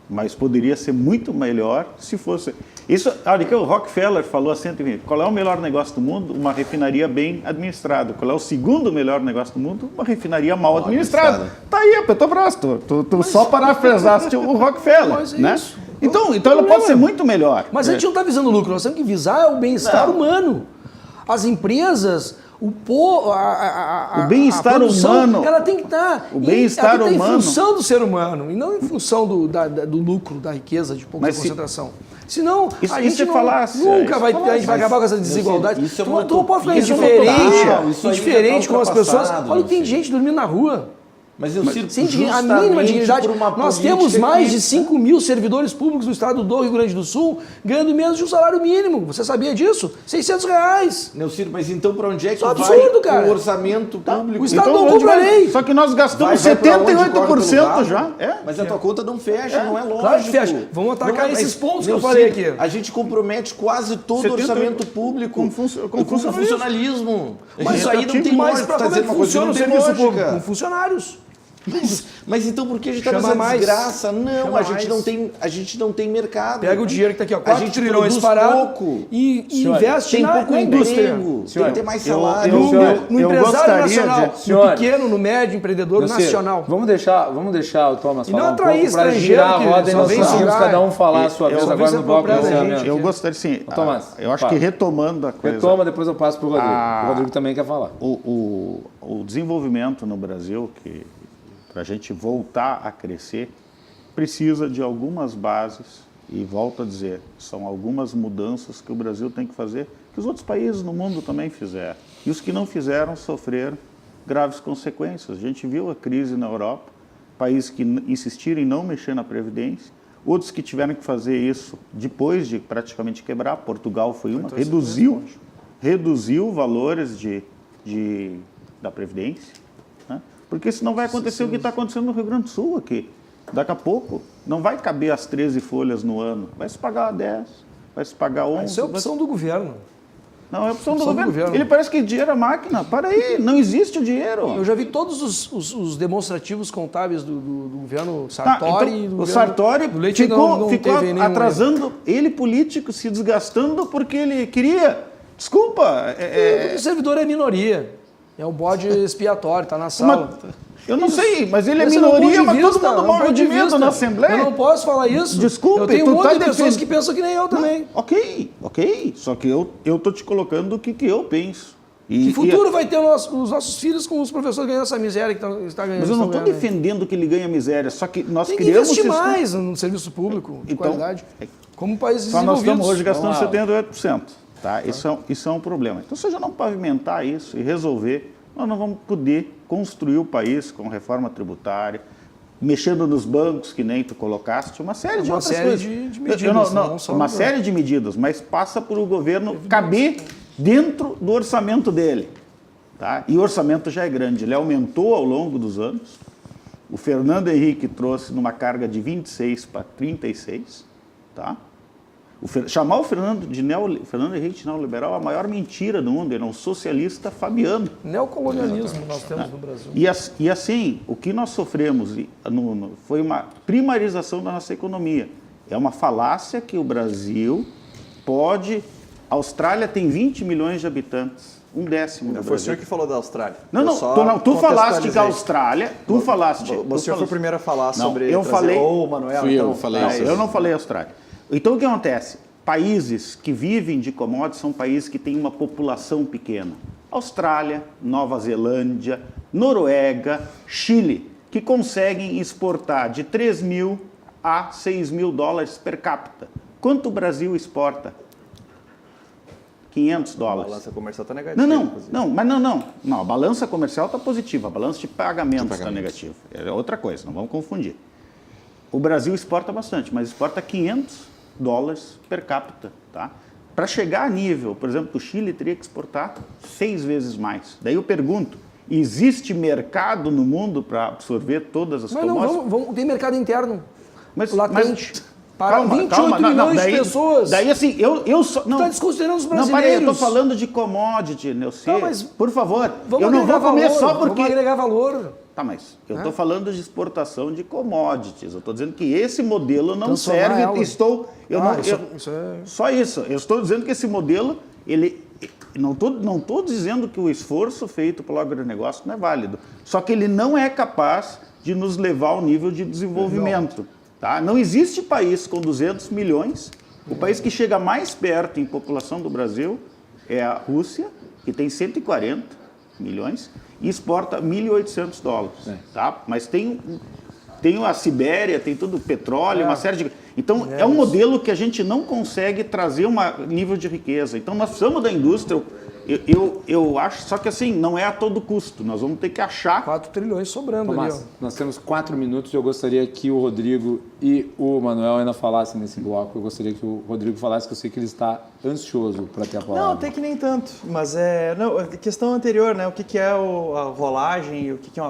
mas poderia ser muito melhor se fosse... Isso, olha que o Rockefeller falou há 120. Qual é o melhor negócio do mundo? Uma refinaria bem administrada. Qual é o segundo melhor negócio do mundo? Uma refinaria mal administrada. Tá aí a Petrobras. Tu só parafrasaste o Rockefeller. Mas é né? isso. Então ela pode ser muito melhor. Mas a gente não está visando lucro, nós temos que visar o bem-estar humano. As empresas, o bem-estar humano. Ela tem que estar O bem-estar em humano. função do ser humano e não em função do lucro, da riqueza, de pouca Mas concentração. Senão, Isso- a isso gente é não, falácia, nunca isso vai, é falácia. a gente vai acabar com essa desigualdade. isso é Tu uma não pode ficar utopia, isso é indiferente, total, isso aí já indiferente tá com as pessoas. ultrapassado, Olha, tem meu filho. gente dormindo na rua. Mas eu sirvo Sem a mínima justamente dignidade. por uma Nós política temos mais que- de 5 mil servidores públicos no estado do Rio Grande do Sul ganhando menos de um salário mínimo. Você sabia disso? R$600. Neucir, mas então para onde é que Isso é vai absurdo, cara. o orçamento público? O Estado não onde cumpre a vai? lei. Só que nós gastamos Vai pra onde? Corre pelo 78% rabo? já. É. Mas a tua conta não fecha, não é lógico. Claro que fecha. Vamos atacar Não, esses mas, pontos que eu Neucir, falei aqui. A gente compromete quase todo o 78 orçamento público com funcionalismo. Mas isso aí não tem Mas lógica. para Tá como é dizendo que uma coisa que funciona não o tem serviço público? lógica. Com funcionários. Mas então por que a gente está Chama nessa mais. desgraça? Não, Chama a gente mais. não tem mercado. Pega o dinheiro que está aqui, ó, A 4 gente trilhões produz parado pouco. e Senhor, investe Tem na pouco indústria. emprego, tem que ter mais salário. No eu empresário gostaria nacional, de- Senhor, no pequeno, no médio, empreendedor Neucir, nacional. Vamos deixar o Thomas E falar não um atrair pouco para estrangeiro girar a que roda e só nós vem conseguimos sugar. cada um falar a sua vez só agora vem no se bloco de apropriar da encerramento. gente. Eu gostaria, sim. Tomás, eu acho fala. que retomando a coisa. Retoma, depois eu passo para o Rodrigo. Ah. O Rodrigo também quer falar. O desenvolvimento no Brasil, que para a gente voltar a crescer, precisa de algumas bases, e volto a dizer, são algumas mudanças que o Brasil tem que fazer, que os outros países no mundo também fizeram. E os que não fizeram sofreram graves consequências. A gente viu a crise na Europa, países que insistiram em não mexer na Previdência, outros que tiveram que fazer isso depois de praticamente quebrar. Portugal foi uma, reduziu valores da Previdência, né? Porque senão vai acontecer o que está acontecendo no Rio Grande do Sul aqui. Daqui a pouco não vai caber as 13 folhas no ano, vai se pagar 10, vai se pagar 11. Isso é opção do governo. Não, é opção do opção do governo. governo. Ele parece que dinheiro é máquina. Para aí, não existe o dinheiro. Eu já vi todos os demonstrativos contábeis do governo Tá, Sartori. então, e do o governo Sartori do Leite ficou teve nenhum atrasando, ele político se desgastando porque ele queria. Desculpa. O servidor é minoria. É um bode expiatório, está na sala. Eu não sei, mas ele é Esse meu minoria, ponto de mas vista, todo mundo é um morre ponto de de medo vista. na Assembleia. Eu não posso falar isso. Desculpe, eu tenho um tu monte tá de pessoas defendendo- que pensam que nem eu também. Ok. Só que eu tô te colocando o que eu penso. Que futuro vai ter os nossos filhos com os professores ganhando essa miséria que está ganhando? Mas eu não estão estou ganhando aí? defendendo que ele ganha miséria, só que nós Tem que criamos... investir sistema- mais no serviço público de Então, qualidade. Como países Só nós desenvolvidos. estamos hoje gastando Vamos lá. 78%. Tá? Isso é um problema. Então, se a gente não pavimentar isso e resolver, nós não vamos poder construir o país com reforma tributária, mexendo nos bancos, que nem tu colocaste, uma série de Uma outras série coisas. de medidas, não só uma no- série de medidas, mas passa por o governo caber dentro do orçamento dele. Tá? E o orçamento já é grande, ele aumentou ao longo dos anos. O Fernando Henrique trouxe numa carga de 26 para 36. Tá? Chamar o Fernando Henrique de neoliberal é a maior mentira do mundo. Ele é um socialista fabiano. Neocolonialismo nós temos no Brasil. E assim, o que nós sofremos foi uma primarização da nossa economia. É uma falácia que o Brasil pode... A Austrália tem 20 milhões de habitantes, um décimo do Brasil. Foi o senhor que falou da Austrália. Tu falaste que a Austrália... Você foi o primeiro a falar sobre... Eu falei... Ou o Manuel, eu falei isso. Eu não falei Austrália. Então, o que acontece? Países que vivem de commodities são países que têm uma população pequena. Austrália, Nova Zelândia, Noruega, Chile, que conseguem exportar de 3 mil a 6 mil dólares per capita. Quanto o Brasil exporta? 500 dólares. A balança comercial está negativa. Não, a balança comercial está positiva, a balança de pagamentos está negativa. É outra coisa, não vamos confundir. O Brasil exporta bastante, mas exporta 500 dólares per capita, tá? Para chegar a nível, por exemplo, do Chile teria que exportar 6 vezes mais. Daí eu pergunto, existe mercado no mundo para absorver todas as commodities? Não, tem mercado interno. Mas latente. Para 28 milhões de pessoas. Daí assim, eu só... Não, está desconsiderando os brasileiros. Não, peraí, eu estou falando de commodity, Neuci. Mas, por favor, eu não vou comer valor, só porque... Vamos agregar valor. Tá, mas eu estou falando de exportação de commodities. Eu estou dizendo que esse modelo não serve. Só isso. Eu estou dizendo que esse modelo, não estou dizendo que o esforço feito pelo agronegócio não é válido. Só que ele não é capaz de nos levar ao nível de desenvolvimento. Tá? Não existe país com 200 milhões. O país que chega mais perto em população do Brasil é a Rússia, que tem 140 milhões e exporta 1.800 dólares. Tá? Mas tem a Sibéria, tem tudo petróleo, uma série de... Então, é um modelo que a gente não consegue trazer um nível de riqueza. Então, nós precisamos da indústria... Eu acho, só que assim, não é a todo custo. Nós vamos ter que achar... 4 trilhões sobrando Tomás, ali, ó. Nós temos 4 minutos e eu gostaria que o Rodrigo e o Manuel ainda falassem nesse bloco. Eu gostaria que o Rodrigo falasse, que eu sei que ele está ansioso para ter a palavra. Não, até que nem tanto. Mas a questão anterior, né? O que é a rolagem, o que é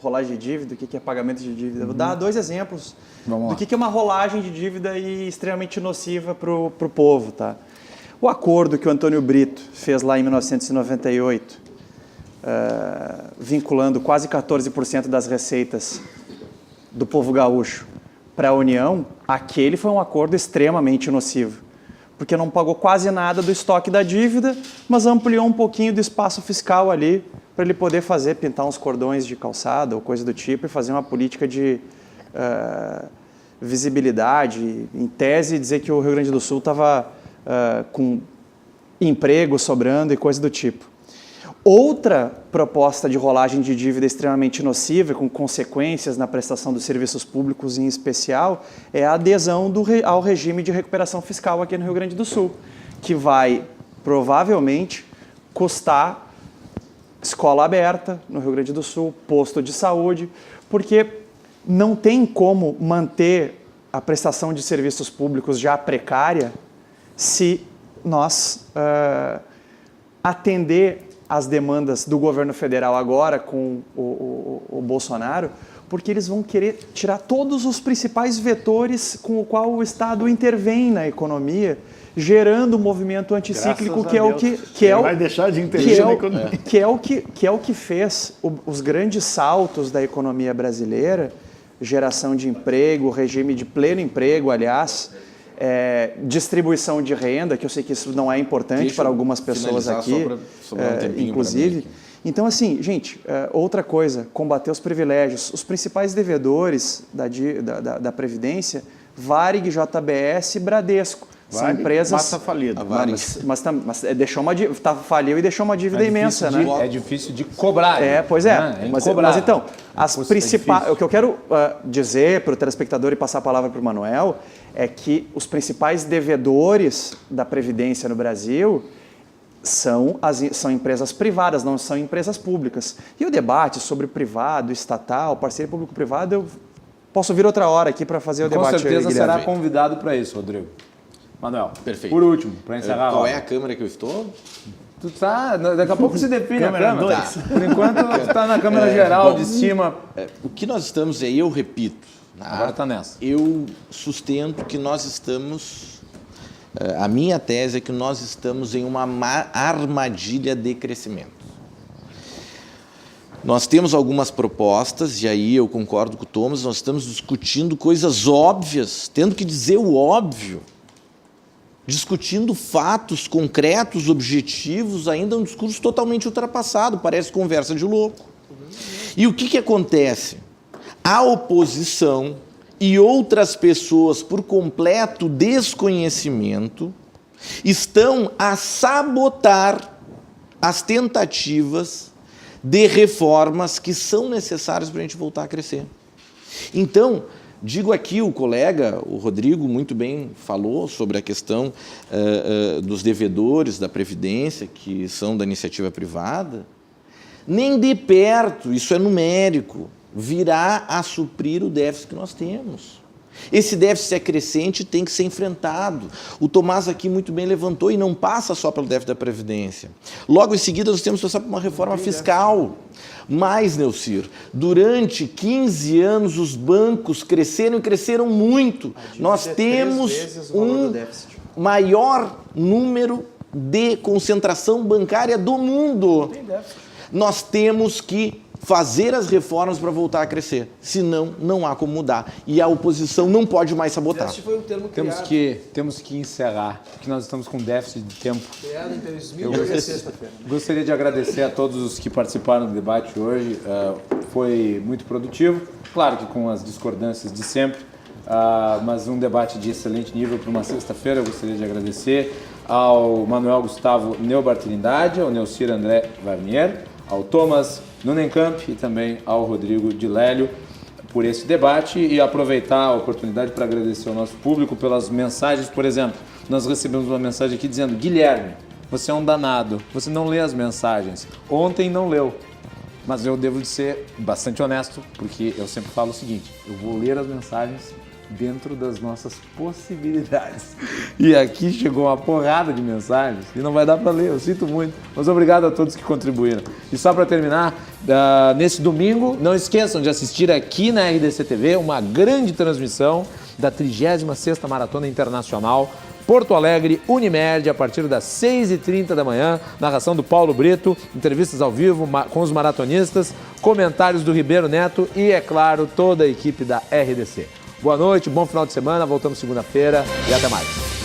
rolagem de dívida, o que é pagamento de dívida. Vou dar 2 exemplos do que é uma rolagem de dívida e extremamente nociva para o povo, tá? O acordo que o Antônio Brito fez lá em 1998, vinculando quase 14% das receitas do povo gaúcho para a União, aquele foi um acordo extremamente nocivo, porque não pagou quase nada do estoque da dívida, mas ampliou um pouquinho do espaço fiscal ali para ele poder pintar uns cordões de calçada ou coisa do tipo e fazer uma política de visibilidade, em tese dizer que o Rio Grande do Sul estava com emprego sobrando e coisa do tipo. Outra proposta de rolagem de dívida extremamente nociva, com consequências na prestação dos serviços públicos em especial, é a adesão ao regime de recuperação fiscal aqui no Rio Grande do Sul, que vai provavelmente custar escola aberta no Rio Grande do Sul, posto de saúde, porque não tem como manter a prestação de serviços públicos já precária se nós atender às demandas do governo federal agora com o Bolsonaro, porque eles vão querer tirar todos os principais vetores com o qual o Estado intervém na economia, gerando um movimento anticíclico que é o que fez os grandes saltos da economia brasileira, geração de emprego, regime de pleno emprego, aliás, distribuição de renda, que eu sei que isso não é importante para algumas pessoas aqui, inclusive. Então, assim, gente, outra coisa, combater os privilégios. Os principais devedores da Previdência, Varig, JBS e Bradesco. São empresas... Massa falida. Mas faliu e deixou uma dívida imensa, né? É difícil de cobrar. Pois é. Mas então, as principais... O que eu quero dizer para o telespectador e passar a palavra para o Manuel é que os principais devedores da Previdência no Brasil são empresas privadas, não são empresas públicas. E o debate sobre privado, estatal, parceria público-privado, eu posso vir outra hora aqui para fazer o debate. Com certeza será convidado para isso, Rodrigo. Manuel, perfeito. Por último, para encerrar. Qual é a câmera que eu estou? Tu tá, daqui a pouco se define a câmera. Tá. Por enquanto, tu está na câmera geral, de cima. O que nós estamos aí, eu repito, Agora está nessa. Eu sustento que nós estamos... A minha tese é que nós estamos em uma armadilha de crescimento. Nós temos algumas propostas, e aí eu concordo com o Thomas, nós estamos discutindo coisas óbvias, tendo que dizer o óbvio, discutindo fatos concretos, objetivos, ainda um discurso totalmente ultrapassado, parece conversa de louco. E o que acontece? A oposição e outras pessoas, por completo desconhecimento, estão a sabotar as tentativas de reformas que são necessárias para a gente voltar a crescer. Então, digo aqui, o colega, o Rodrigo, muito bem falou sobre a questão dos devedores da Previdência, que são da iniciativa privada. Nem de perto, isso é numérico, virá a suprir o déficit que nós temos. Esse déficit é crescente e tem que ser enfrentado. O Tomás aqui muito bem levantou, e não passa só pelo déficit da Previdência. Logo em seguida, nós temos que passar por uma reforma fiscal. Mas, Neucir, durante 15 anos os bancos cresceram e cresceram muito. Nós temos um maior número de concentração bancária do mundo. Nós temos que fazer as reformas para voltar a crescer. Senão, não há como mudar. E a oposição não pode mais sabotar. Déficit foi um termo Temos que encerrar, porque nós estamos com déficit de tempo. criado em 2000 sexta-feira. Gostaria de agradecer a todos os que participaram do debate hoje. Foi muito produtivo, claro que com as discordâncias de sempre, mas um debate de excelente nível para uma sexta-feira. Eu gostaria de agradecer ao Manuel Gustavo Neubar Trindade, ao Neucir André Varnier, ao Thomas Nunenkamp e também ao Rodrigo de Lélio por esse debate, e aproveitar a oportunidade para agradecer ao nosso público pelas mensagens. Por exemplo, nós recebemos uma mensagem aqui dizendo: Guilherme, você é um danado, você não lê as mensagens. Ontem não leu, mas eu devo de ser bastante honesto, porque eu sempre falo o seguinte: eu vou ler as mensagens dentro das nossas possibilidades. E aqui chegou uma porrada de mensagens e não vai dar para ler, eu sinto muito. Mas obrigado a todos que contribuíram. E só para terminar, nesse domingo, não esqueçam de assistir aqui na RDC TV uma grande transmissão da 36ª Maratona Internacional Porto Alegre, Unimed, a partir das 6h30 da manhã, narração do Paulo Brito, entrevistas ao vivo com os maratonistas, comentários do Ribeiro Neto e, é claro, toda a equipe da RDC. Boa noite, bom final de semana, voltamos segunda-feira e até mais.